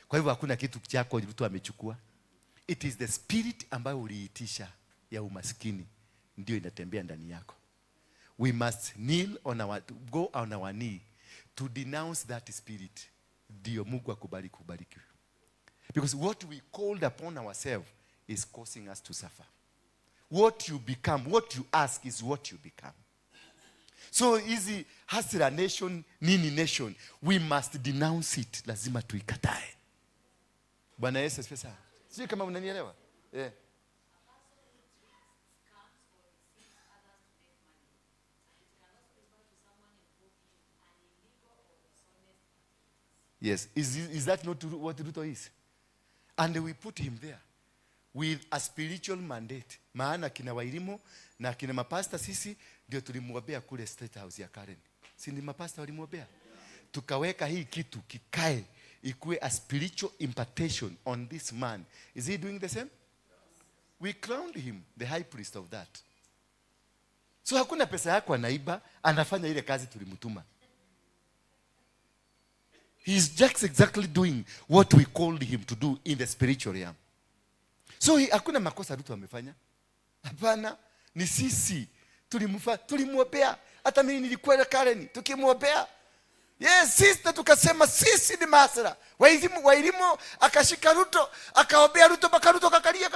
Kwa hivyo hakuna kitu chako Ruto amechukua. It is the spirit ambayo uliitisha ya umaskini ndio inatembea ndani yako. We must go on our knee to denounce that spirit. Ndio Mungu akubariki. Because what we called upon ourselves is causing us to suffer. What you become, what you ask is what you become. So easy hasira nation, nini nation, we must denounce it. Lazima tuikatae. Bwana Yesu asifiwe. Sio kama unanielewa? Yes. Is that not what Ruto is? And we put him there with a spiritual mandate. Maana kina Wairimu na kina mapasta sisi ndio tulimwombea kule State House ya Karen. Si ni mapasta walimwombea? Tukaweka hii kitu kikae ikuwe a spiritual impartation on this man. Is he doing the same? We crowned him the high priest of that. So hakuna pesa yako anaiba, anafanya ile kazi tulimtuma. He is just exactly doing what we called him to do in the spiritual realm. So hakuna makosa Ruto amefanya. Hapana, ni sisi tulimwombea. Hata mimi nilikuwa Karen tukimwombea. Yes, sisi tukasema sisi ni mahasira. Wairimu akashika Ruto, akaombea Ruto mpaka Ruto kakalia.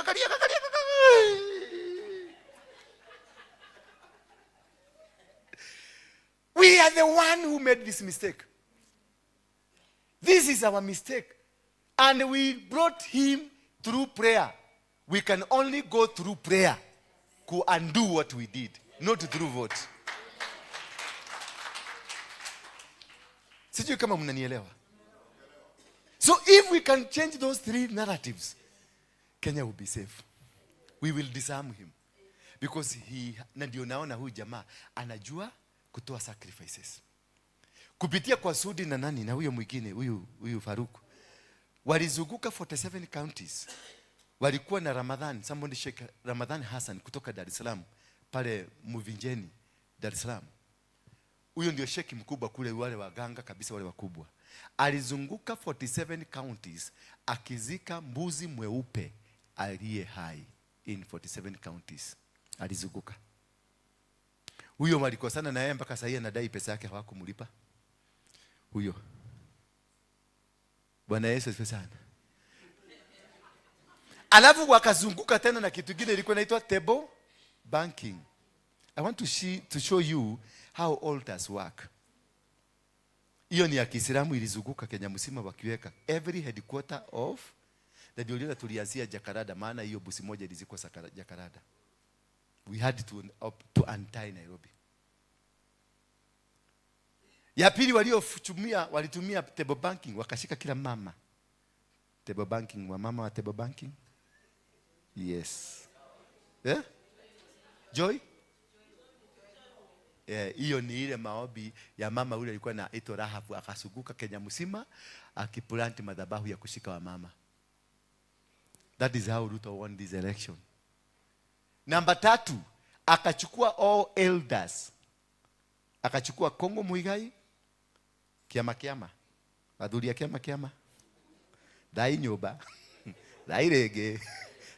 We are the one who made this mistake. This is our mistake. And we brought him through prayer. We can only go through prayer to undo what we did, not through vote. Sijui kama mnanielewa. So if we can change those 3 narratives, Kenya will be safe. We will disarm him. Because na ndio naona huyu jamaa anajua kutoa sacrifices. Kupitia kwa Sudi na na huyo mwingine, huyu Faruku. Walizunguka 47 counties. walikuwa na Ramadhan, somebody Sheikh Ramadhan Hassan kutoka Dar es Salaam pale Mvinjeni Dar es Salaam. Huyo ndio sheki mkubwa kule, wale waganga kabisa wale wakubwa. Alizunguka 47 counties akizika mbuzi mweupe aliye hai in 47 counties. Alizunguka. Huyo walikosana na yeye mpaka sasa anadai pesa yake hawakumlipa. Huyo. Bwana Yesu asifiwe sana. Alafu wakazunguka tena na kitu kingine ilikuwa inaitwa table banking. I want to show you how altars work. Hiyo ni ya Kiislamu, ilizunguka Kenya mzima wakiweka every headquarter of the Diolila tulianzia Jakarada, maana hiyo busi moja ilizikwa Jakarada. We had to untie Nairobi. Ya pili walitumia table banking, wakashika kila mama. Table banking, wa mama wa table banking? Yes. Yeah? Joy? Hiyo ni ile maombi ya mama ule alikuwa na ito Rahabu, akasuguka Kenya mzima akiplant madhabahu ya kushika wa mama. That is how Ruto won this election. Number 3, akachukua all elders. Akachukua Kongo Muigai, kiama. Adhuri ya kiama. Dai nyoba. Dai rege.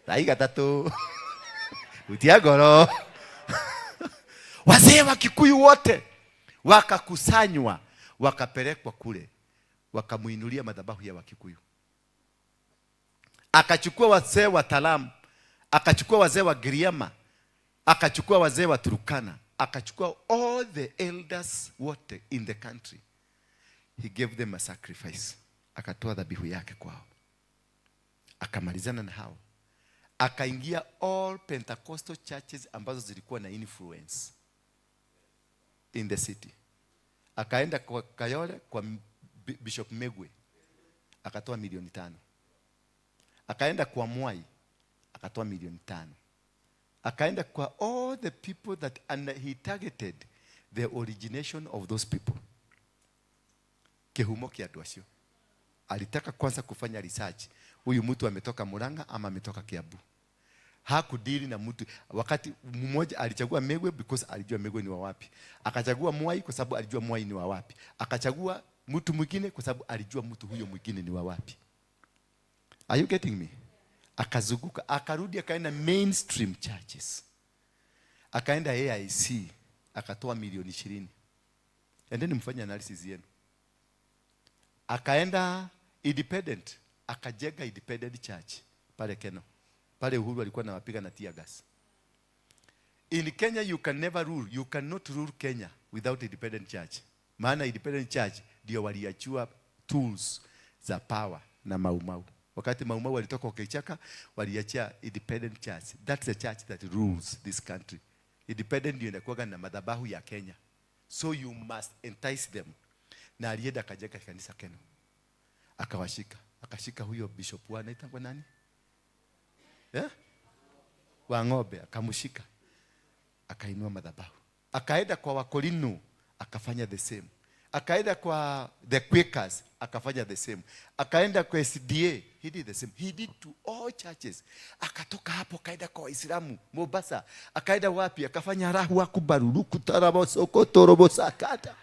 Dai gatatu. Utiagoro. Wazee wa Kikuyu wote wakakusanywa, wakapelekwa kule, wakamuinulia madhabahu ya Wakikuyu. Akachukua wazee wa Talamu, akachukua wazee wa Giriama, akachukua wazee wa Turukana, akachukua all the elders wote in the country. He gave them a sacrifice. Akatoa dhabihu yake kwao. Akamalizana na hao. Akaingia all Pentecostal churches ambazo zilikuwa na influence in the city. Akaenda kwa Kayole kwa Bishop Megwe, akatoa 5,000,000. Akaenda kwa Mwai, akatoa 5,000,000. Akaenda kwa all the people that, and he targeted the origination of those people. Kehumo kiadwasio. Alitaka kwanza kufanya research. Huyu mtu ametoka Murang'a ama ametoka Kiambu. Hakudili na mtu. Wakati mmoja alichagua Megwe because alijua Megwe ni wa wapi. Akachagua Mwai kwa sababu alijua Mwai ni wa wapi. Akachagua mtu mwingine kwa sababu alijua mtu huyo mwingine ni wa wapi. Are you getting me? Akazunguka, akarudi akaenda mainstream churches. Akaenda AIC, akatoa 20,000,000. Endeni mfanye analysis yenu. Akaenda independent, akajenga independent church pale Keno. Pale Uhuru alikuwa anawapiga na tear gas. In Kenya you can never rule, you cannot rule Kenya without independent church. Maana independent church ndio waliachua tools za power na Maumau. Wakati Maumau walitoka Okechaka, waliachia independent church. That's the church that rules this country. Independent ndio inakuwa na madhabahu ya Kenya. So you must entice them. Na alienda akajenga kanisa Keno. Akawashika. Akashika huyo bishop anaitwa kwa nani? Wang'ombe, akamshika. Akainua madhabahu. Akaenda kwa Wakorino, akafanya the same. Akaenda kwa the Quakers, akafanya the same. Akaenda kwa SDA, he did the same. He did to all churches. Akatoka hapo akaenda kwa Waislamu Mombasa. Akaenda wapi? Akafanya rahu akubaruru kutarabo sokotorobo sakata.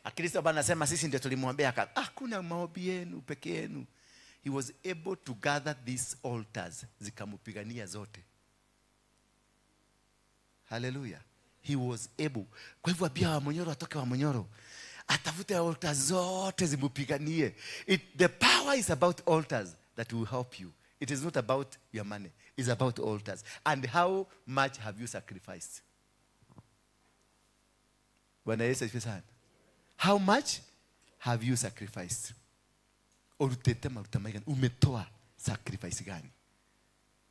Akristo bana sema sisi ndio tulimwombea kuna maombi yenu peke yenu. He was able to gather these altars, zikamupigania zote. Hallelujah. He was able. Kwa hivyo abia wa Munyoro atoke wa Munyoro, atafute altars zote zimupiganie. The power is about altars that will help you. It is not about your money. It's about altars. And how much have you sacrificed? Bwana Yesu asifiwe sana. How much have you sacrificed? Umetoa sacrifice gani?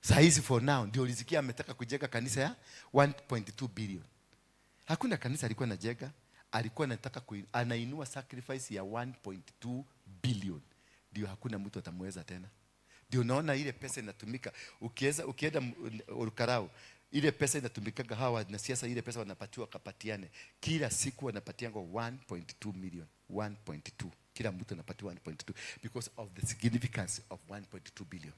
Saizi for now ndio ulisikia ametaka kujenga kanisa ya 1.2 billion. Hakuna kanisa alikuwa anajenga, alikuwa anataka anainua sacrifice ya 1.2 billion. Ndio hakuna mtu atamweza tena. Ndio naona ile pesa inatumika. Ukienda Urukarau, ile pesa inatumikaga hawa na siasa, ile pesa wanapatiwa kapatiane. Kila siku wanapatianga 1.2 million. 1.2 Kila mtu anapatiwa 1.2 because of the significance of 1.2 billion.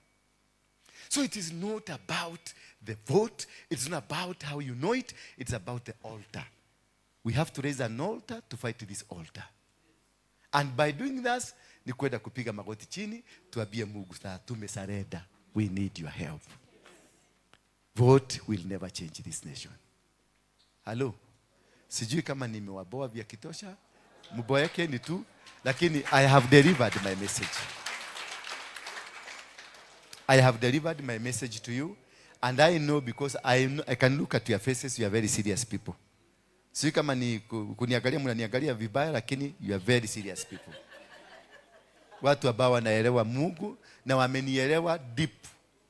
So it is not about the vote. It's not about how you know it. It's about the altar. We have to raise an altar to fight this altar. And by doing that, ni kwenda kupiga magoti chini, tuambie Mungu sasa tumesarenda. We need your help. Vote will never change this nation. Hello? Sijui kama nimewaboa vya kitosha. Mboeke ni tu, lakini I have delivered my message. I have delivered my message to you, and I know because I can look at your faces, you are very serious people. Sijui kama ni kuniangalia mnaniangalia vibaya, lakini you are very serious people. Watu ambao wanaelewa Mungu na wamenielewa deep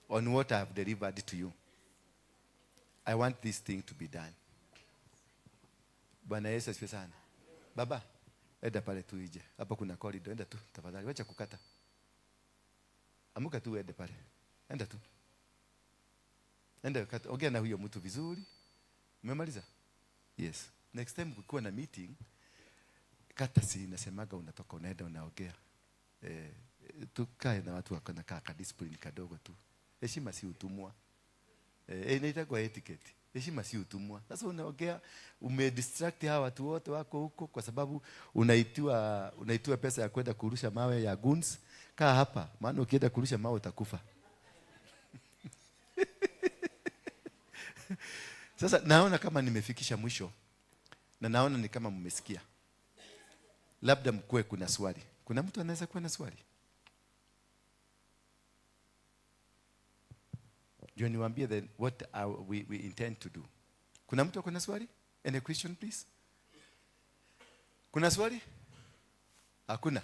on what I have delivered to you. I want this thing to be done. Bwana Yesu asifiwe sana. Baba, enda pale tu ije. Hapa kuna corridor, enda tu tafadhali. Wacha kukata. Amuka tu ende pale. Enda tu. Enda kata. Ongea na huyo mtu vizuri. Umemaliza? Yes. Next time kukiwa na meeting, kata si nasemaga unatoka unaenda unaongea. Tukae na watu wako na kaka discipline kadogo tu. Heshima si utumwa. Inaitwa etiquette. Heshima si utumwa. Sasa unaongea umedistract hawa watu wote wako huko kwa sababu unaitiwa pesa ya kwenda kurusha mawe ya guns. Kaa hapa, maana ukienda kurusha mawe utakufa. Sasa naona kama nimefikisha mwisho. Na naona ni kama mmesikia. Labda mkue kuna swali. Kuna mtu anaweza kuwa na swali? Ndio niwaambie then what we intend to do. Kuna mtu akona swali? Any question please? Kuna swali? Hakuna.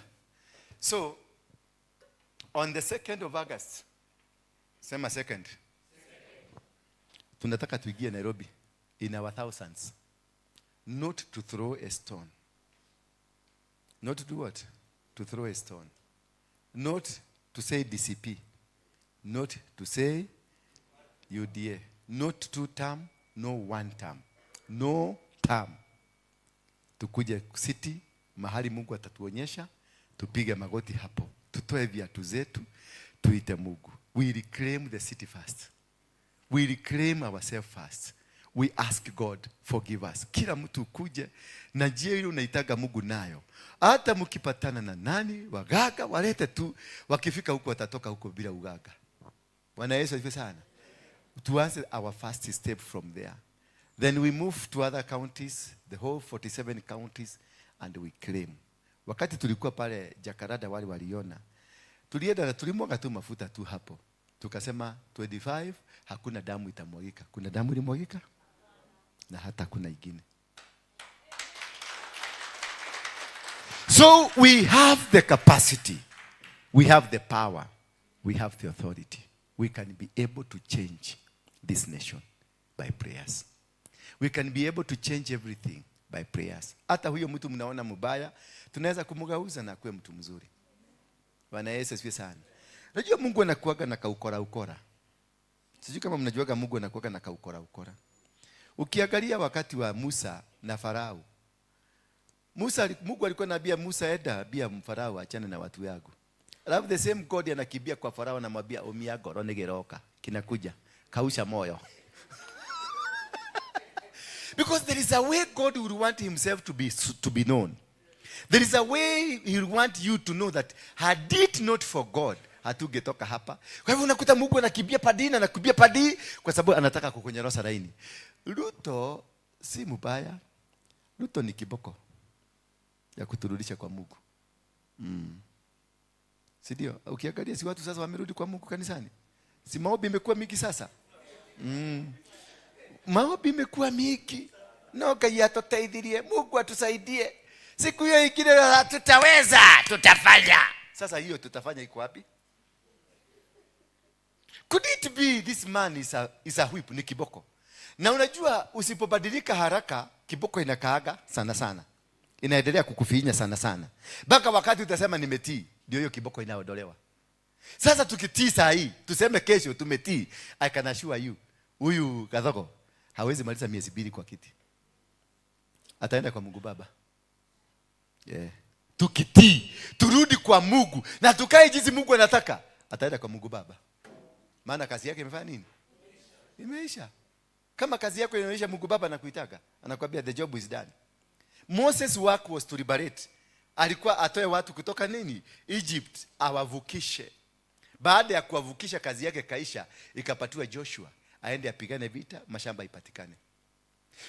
So on the 2nd of August, sema 2nd. Tunataka tuingie Nairobi in our thousands. Not to throw a stone. Not to do what? To throw a stone. Not to say DCP. Not to say UDA. Not 2 term, no 1 term. No term. Tukuje city, mahali Mungu atatuonyesha, tupige magoti hapo. Tutoe viatu zetu, tuite Mungu. We reclaim the city first. We reclaim ourselves first. We ask God, forgive us. Kila mtu kuje na njia ile unaitaga Mungu nayo. Hata mkipatana na nani, wagaga, walete tu. Wakifika huko watatoka huko bila ugaga. Bwana Yesu asifiwe sana. Tuanze our first step from there. Then we move to other counties, the whole 47 counties, and we claim. Wakati tulikuwa pale Jakarta wale waliona. Tulienda na tulimwaga tu mafuta tu hapo. Tukasema 25 hakuna damu itamwagika. Kuna damu ilimwagika? Na hata kuna ingine. So we have the capacity. We have the power. We have the authority. We can be able to change this nation by prayers. We can be able to change everything by prayers. Hata huyo mtu mnaona mbaya, tunaweza kumgeuza na kuwe mtu mzuri. Bwana Yesu asifiwe sana. Unajua Mungu anakuaga na kaukora. Sijui kama mnajuaga Mungu anakuaga na kaukora. Ukiangalia wakati wa Musa na Farao. Mungu alikuwa anaambia Musa, enda bia Farao achane na watu yangu. Alafu the same God anakimbia kwa Farao na anamwambia omia goro nigeroka kinakuja. Kausha moyo. Because there is a way God will want himself to be known. There is a way he will want you to know that had it not for God, hatungetoka hapa. Kwa hivyo unakuta Mungu anakimbia padi kwa sababu anataka kukunyorosha laini. Ruto si mbaya. Ruto ni kiboko ya kuturudisha kwa Mungu. Si ndio? Ukiangalia si watu sasa wamerudi kwa Mungu kanisani. Si maombi imekuwa mingi sasa. Maombi imekuwa mingi. Noga yatotaidhirie, Mungu atusaidie. Siku hiyo ingine tutaweza, tutafanya. Sasa hiyo tutafanya iko wapi? Could it be this man is a whip, ni kiboko? Na unajua usipobadilika haraka, kiboko inakaaga sana. Inaendelea kukufinya sana. Baka wakati utasema nimetii, ndio hiyo kiboko inaondolewa. Sasa tukitii saa hii, tuseme kesho tumetii, I can assure you, huyu Gathoko hawezi maliza miezi 2 kwa kiti. Ataenda kwa Mungu Baba. tukitii, turudi kwa Mungu na tukae jinsi Mungu anataka, ataenda kwa Mungu Baba. Maana kazi yake imefanya nini? Imeisha. Kama kazi yako imeisha, Mungu Baba anakuitaka, anakuambia the job is done. Moses' work was to liberate. Alikuwa atoe watu kutoka nini? Egypt, awavukishe. Baada ya kuwavukisha, kazi yake kaisha, ikapatiwa Joshua aende apigane vita, mashamba ipatikane.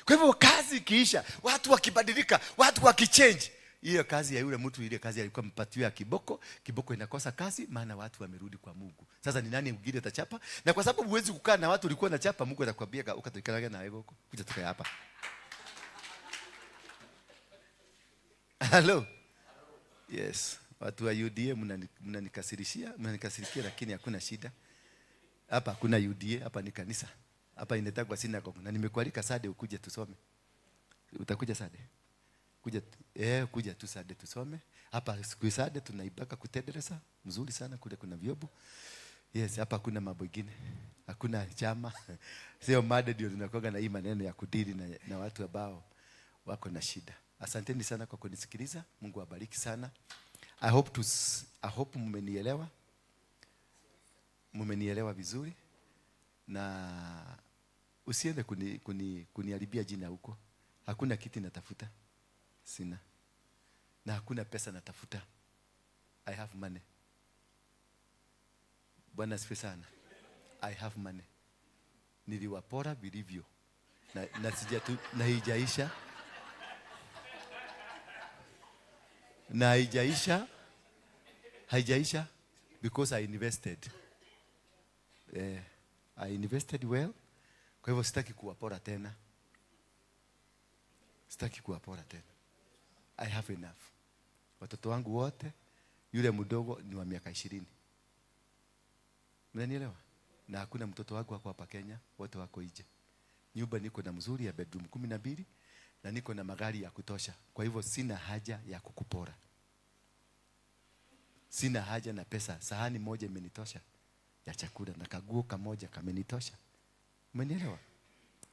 Kwa hivyo kazi ikiisha, watu wakibadilika, watu wakichange, hiyo kazi ya yule mtu, ile kazi alikuwa mpatiwa ya kiboko, kiboko inakosa kazi, maana watu wamerudi kwa Mungu. Sasa ni nani mwingine atachapa? Na kwa sababu huwezi kukaa na watu ulikuwa unachapa, Mungu atakwambia ukatoikana na wewe huko, kuja tukae hapa. Hello. Yes. Watu wa UDA mnanikasirikia, lakini hakuna shida. Hapa hakuna UDA, hapa ni kanisa. Hapa inataka synagogue, na nimekualika Sade ukuje tusome. Utakuja Sade? Kuja tu Sade tusome. Hapa siku Sade tunaibaka kutendereza, mzuri sana, kule kuna vyobo. Yes, hapa hakuna mambo mengine. Hakuna chama. Sio mada ndio tunakoga na hii maneno ya kudili na watu ambao wako na shida. Asanteni sana kwa kunisikiliza. Mungu awabariki sana. I hope mmenielewa. Mmenielewa vizuri, na usiende kuniharibia jina huko. Hakuna kiti natafuta. Sina. Na hakuna pesa natafuta. I have money. Bwana asifiwe sana. I have money. Niliwapora vilivyo. Na haijaisha. Na haijaisha because I invested. I invested well. Kwa hivyo sitaki kuwapora tena. I have enough. Watoto wangu wote, yule mdogo ni wa miaka 20. Mnanielewa? Na hakuna mtoto wangu wako hapa Kenya, wote wako nje. Nyumba niko na mzuri ya bedroom 12 na niko na magari ya kutosha. Kwa hivyo sina haja ya kukupora. Sina haja na pesa. Sahani moja imenitosha ya chakula, na kaguo kamoja kamenitosha. Umenielewa?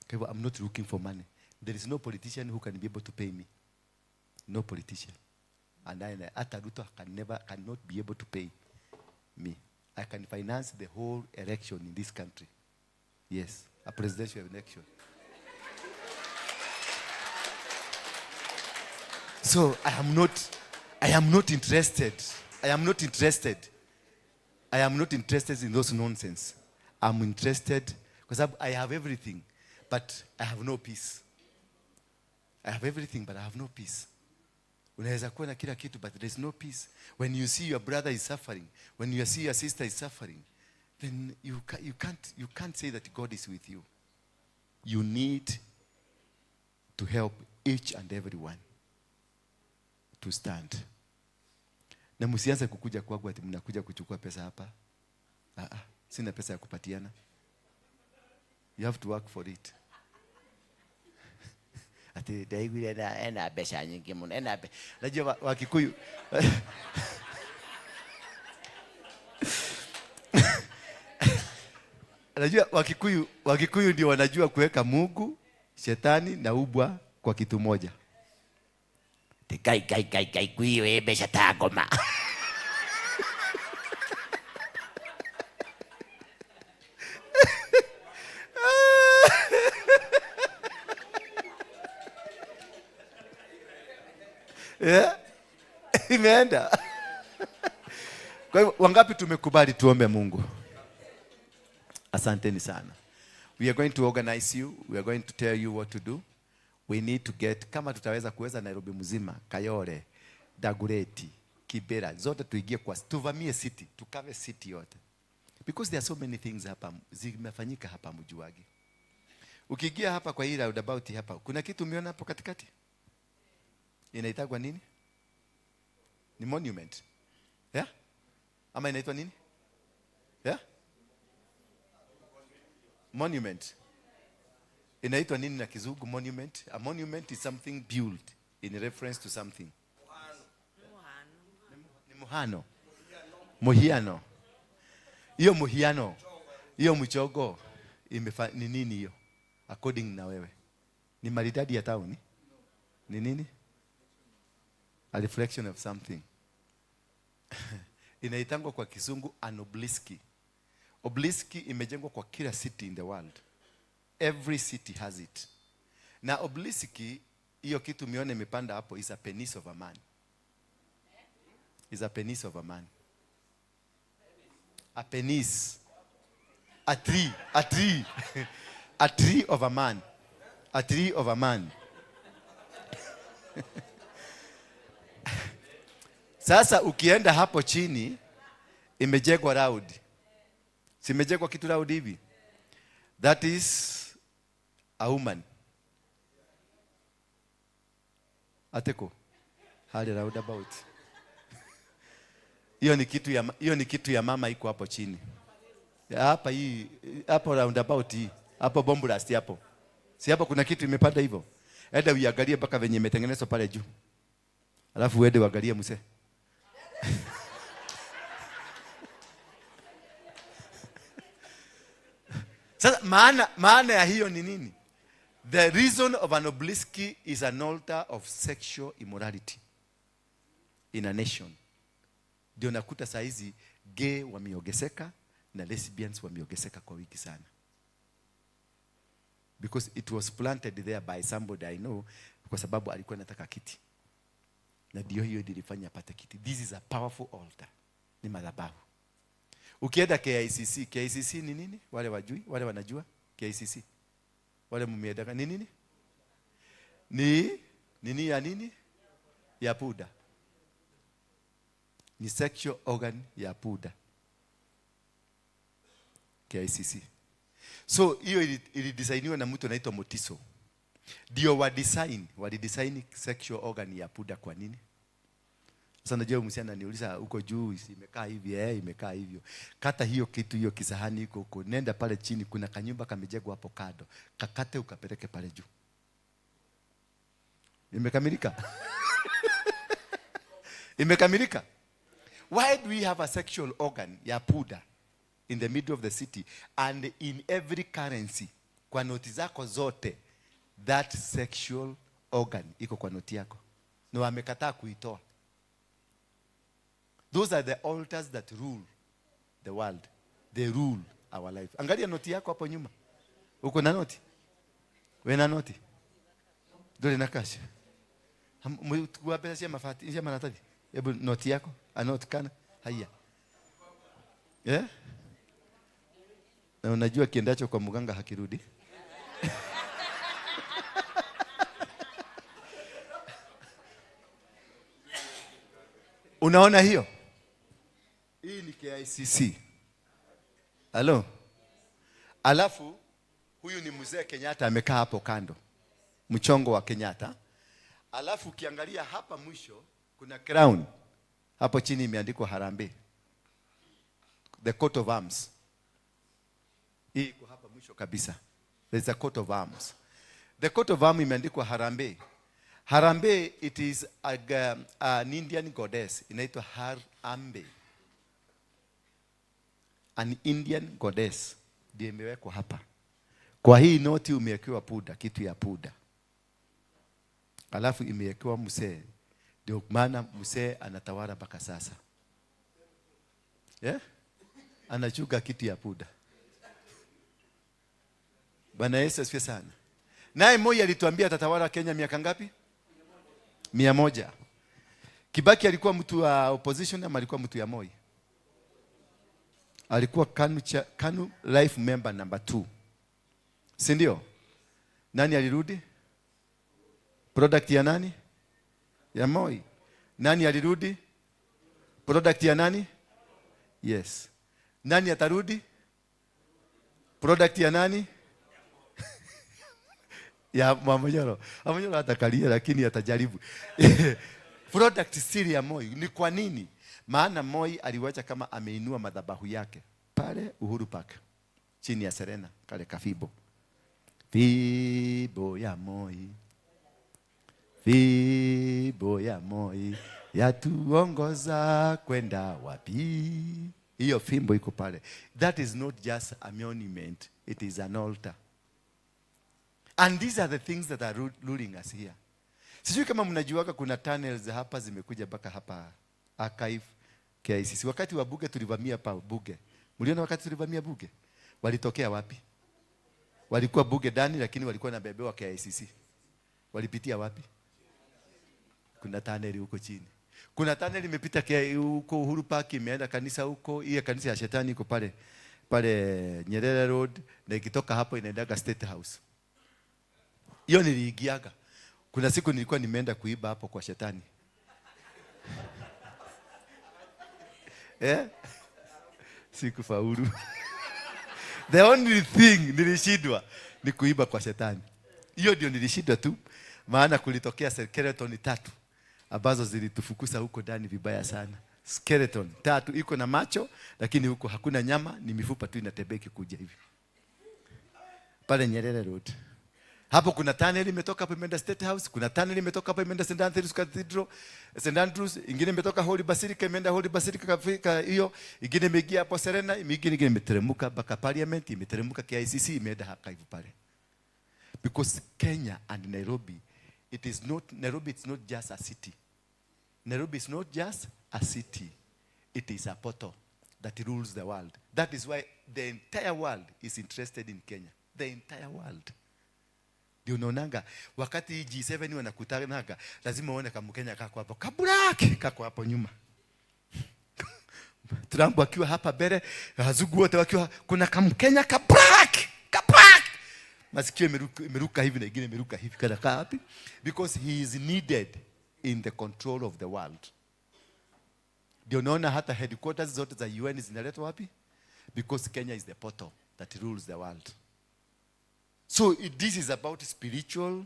Kwa hivyo I'm not looking for money. There is no politician who can be able to pay me. No politician. And hata Ruto cannot be able to pay me. I can finance the whole election in this country. Yes, a presidential election. So I am not interested. I am not interested in those nonsense. I'm interested because I have everything, but I have no peace. I have everything, but I have no peace. Unaweza kuwa na kila kitu, but there is no peace. When you see your brother is suffering, when you see your sister is suffering, then you can't say that God is with you. You need to help each and everyone to stand. Na msianze kukuja kwangu ati mnakuja kuchukua pesa hapa. Sina pesa ya kupatiana. You have to work for it. Ati daigwi ena pesa nyingi mna. Najua Wakikuyu. Najua Wakikuyu ndio wanajua kuweka Mungu, shetani na ubwa kwa kitu moja. Kai kuiwe besha tagoma. Imeenda. Kwa hivyo wangapi tumekubali tuombe Mungu? Asanteni sana. We are going to organize you. We are going to tell you what to do. We need to get, kama tutaweza kuweza Nairobi mzima, Kayole, Dagoretti, Kibera, zote tuingie kwa, tuvamie city, tukave city yote. Because there are so many things hapa, zimefanyika hapa mjuagi. Ukiingia hapa kwa hii roundabout hapa, kuna kitu umeona hapo katikati? Inaitwa nini? Ni monument. Yeah? Ama inaitwa nini? Yeah? Monument. Inaitwa nini na Kizungu monument? A monument is something built in reference to something. Ni muhano. Muhiano. Hiyo muhiano. Hiyo mchogo ni nini hiyo? According na wewe. Ni maridadi ya town? Ni nini? A reflection of something. Inaitangwa kwa Kizungu an obelisk. Obelisk imejengwa kwa kila city in the world. Every city has it. Na obelisk, hiyo kitu mione imepanda hapo, is a penis of a man. Is a penis of a man. A penis. A tree. A tree. A tree of a man. A tree of a man. Sasa ukienda hapo chini imejengwa round. Simejengwa kitu round hivi. That is a woman. Ateko. Hali round about. Hiyo ni kitu ya mama iko hapo chini. Hapa hii, hapo round about hii. Hapo bombulast hapo. Si hapo kuna kitu imepanda hivyo. Enda uiangalie mpaka venye imetengenezwa pale juu. Alafu uende uangalie mse. Sasa maana ya hiyo ni nini? The reason of an obelisk is an altar of sexual immorality in a nation. Ndio nakuta saa hizi gay wameongezeka na lesbians wameongezeka kwa wiki sana. Because it was planted there by somebody I know, kwa sababu alikuwa anataka kiti. Na ndio hiyo ilifanya apate kiti. This is a powerful altar. Ni madhabahu. Ukienda KICC ni nini? Wale wajui, wale wanajua KICC. Wale mumeenda ni nini? Nini ya nini? Ya puda. Ni sexual organ ya puda. KICC. So hiyo ilidesigniwa na mtu anaitwa Motiso. Ndio walidesign sexual organ ya puda kwa nini? Sasa najua msichana niuliza huko juu imekaa hivi, imekaa hivyo. Kata hiyo kitu, hiyo kisahani iko huko. Nenda pale chini kuna kanyumba kamejengwa hapo kado. Kakate ukapeleke pale juu. Imekamilika. Imekamilika. Why do we have a sexual organ ya puda in the middle of the city and in every currency? Kwa noti zako zote that sexual organ iko kwa noti yako. Na wamekataa kuitoa. Those are the altars that rule the world. They rule our life. Angalia noti yako hapo nyuma. Uko na noti? Wewe na noti? Dole na cash. Tuwapeleka sema mafati, sema natadi. Hebu noti yako, anoti kana. Haya. Na unajua kiendacho kwa mganga hakirudi. Unaona hiyo? Hii ni KICC. Halo? Alafu huyu ni mzee Kenyatta amekaa hapo kando. Mchongo wa Kenyatta. Alafu ukiangalia hapa mwisho kuna crown. Hapo chini imeandikwa Harambee. The coat of arms. Hii iko hapa mwisho kabisa. There's a coat of arms. The coat of arms imeandikwa Harambee. Harambee, it is an Indian goddess. Inaitwa Harambe. An Indian goddess. Ndio imewekwa hapa. Kwa hii noti umewekewa puda, kitu ya puda. Alafu imewekewa msee. Ndio maana msee anatawala mpaka sasa. Anachuga kitu ya puda. Bwana Yesu asifiwe sana. Naye Moi alituambia atatawala Kenya miaka ngapi? 100. Kibaki alikuwa mtu wa opposition ama alikuwa mtu ya Moi? Alikuwa KANU life member number 2. Si ndio? Nani alirudi? Product ya nani? Ya Moi. Nani alirudi? Product ya nani? Yes. Nani atarudi? Product ya nani? Ya Mwamonyoro. Mwamonyoro atakalia lakini atajaribu. Product still ya Moi. Ni kwa nini? Maana Moi aliwacha kama ameinua madhabahu yake pale Uhuru Park chini ya Serena kale kafibo. Fibo ya Moi. Fibo ya Moi yatuongoza kwenda wapi? Hiyo fimbo iko pale. That is not just a monument, it is an altar. And these are the things that are ruling us here. Sijui kama mnajuaga kuna tunnels hapa zimekuja mpaka hapa archive KICC. Wakati wa Buge tulivamia pa Buge. Mliona wakati tulivamia Buge? Walitokea wapi? Walikuwa Buge ndani lakini walikuwa na bebewa KICC. Walipitia wapi? Kuna tunnel huko chini. Kuna tunnel imepita huko Uhuru Park, imeenda kanisa huko, ile kanisa ya shetani iko pale Nyerere Road, na ikitoka hapo inaendaga State House. Hiyo niliingiaga. Kuna siku nilikuwa nimeenda kuiba hapo kwa shetani. Sikufaulu. The only thing nilishindwa ni kuiba kwa shetani. Hiyo ndio nilishindwa tu, maana kulitokea skeleton 3 ambazo zilitufukusa huko ndani vibaya sana. Skeleton 3 iko na macho lakini huko hakuna nyama, ni mifupa tu inatebeki kuja hivi. Pale Nyerere Road. Hapo kuna tunnel imetoka hapo imeenda State House, kuna tunnel imetoka hapo imeenda St. Andrews Cathedral, St. Andrews, ingine imetoka Holy Basilica imeenda Holy Basilica kafika hiyo, ingine imeingia hapo Serena, ingine imeteremka mpaka Parliament, imeteremka KICC, imeenda archive pale. Because Kenya and Nairobi, Nairobi it's not just a city. Nairobi is not just a city. It is a portal that rules the world. That is why the entire world is interested in Kenya. The entire world. Ndio unaonanga wakati G7 wanakutanaga lazima uone kama Kenya kako hapo. Kaburaki kako hapo nyuma. Trump akiwa hapa mbele, wazungu wote wakiwa kuna kama Kenya kaburaki. Masikio imeruka hivi na ingine imeruka hivi kada kapi, because he is needed in the control of the world. Ndio unaona hata headquarters zote za UN zinaletwa wapi? Because Kenya is the portal that rules the world. So this is about spiritual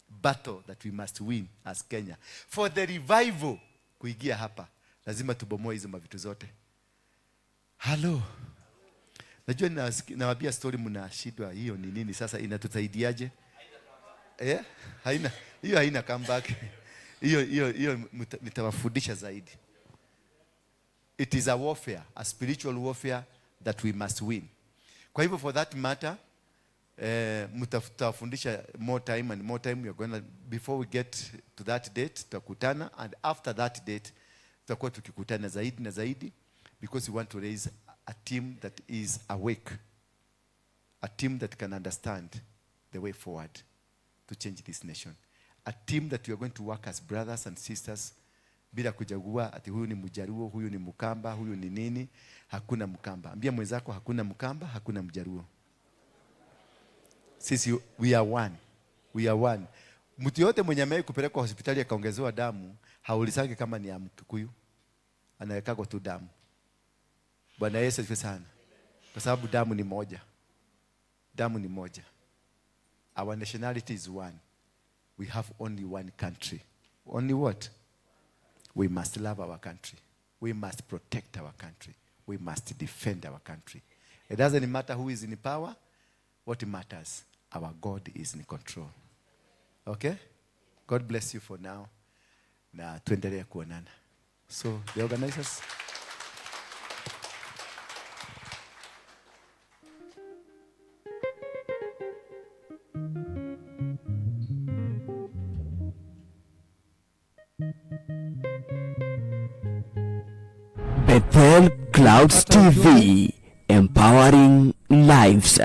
battle that we must win as Kenya. For the revival kuingia hapa, lazima tubomoe hizo mavitu zote. Hello. Najua nawaambia story mnashindwa hiyo ni nini sasa inatusaidiaje? Haina comeback. Hiyo nitawafundisha zaidi. It is a warfare, a spiritual warfare that we must win. Kwa hivyo for that matter, mtafundisha more time and more time. We are going to, before we get to that date, tutakutana, and after that date tutakuwa tukikutana zaidi na zaidi, because we want to raise a team that is awake, a team that can understand the way forward to change this nation, a team that we are going to work as brothers and sisters, bila kujagua ati huyu ni Mjaruo, huyu ni Mkamba, huyu ni nini. Hakuna Mkamba. Ambia mwenzako hakuna Mkamba, hakuna Mjaruo. Sisi we are one. We are one. Mtu yote mwenye amewahi kupelekwa hospitali akaongezewa damu, haulisangi kama ni ya Mkikuyu. Anawekagwa tu damu. Bwana Yesu asifiwe sana. Kwa sababu damu ni moja. Damu ni moja. Our nationality is one. We have only one country. Only what? We must love our country. We must protect our country. We must defend our country. It doesn't matter who is in power. What matters, our God is in control. Okay? God bless you for now. Na tuendelee kuonana. So, the organizers. Bethel Clouds TV, empowering lives.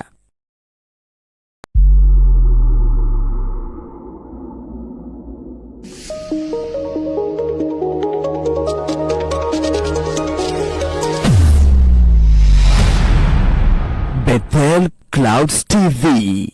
Bethel Clouds TV,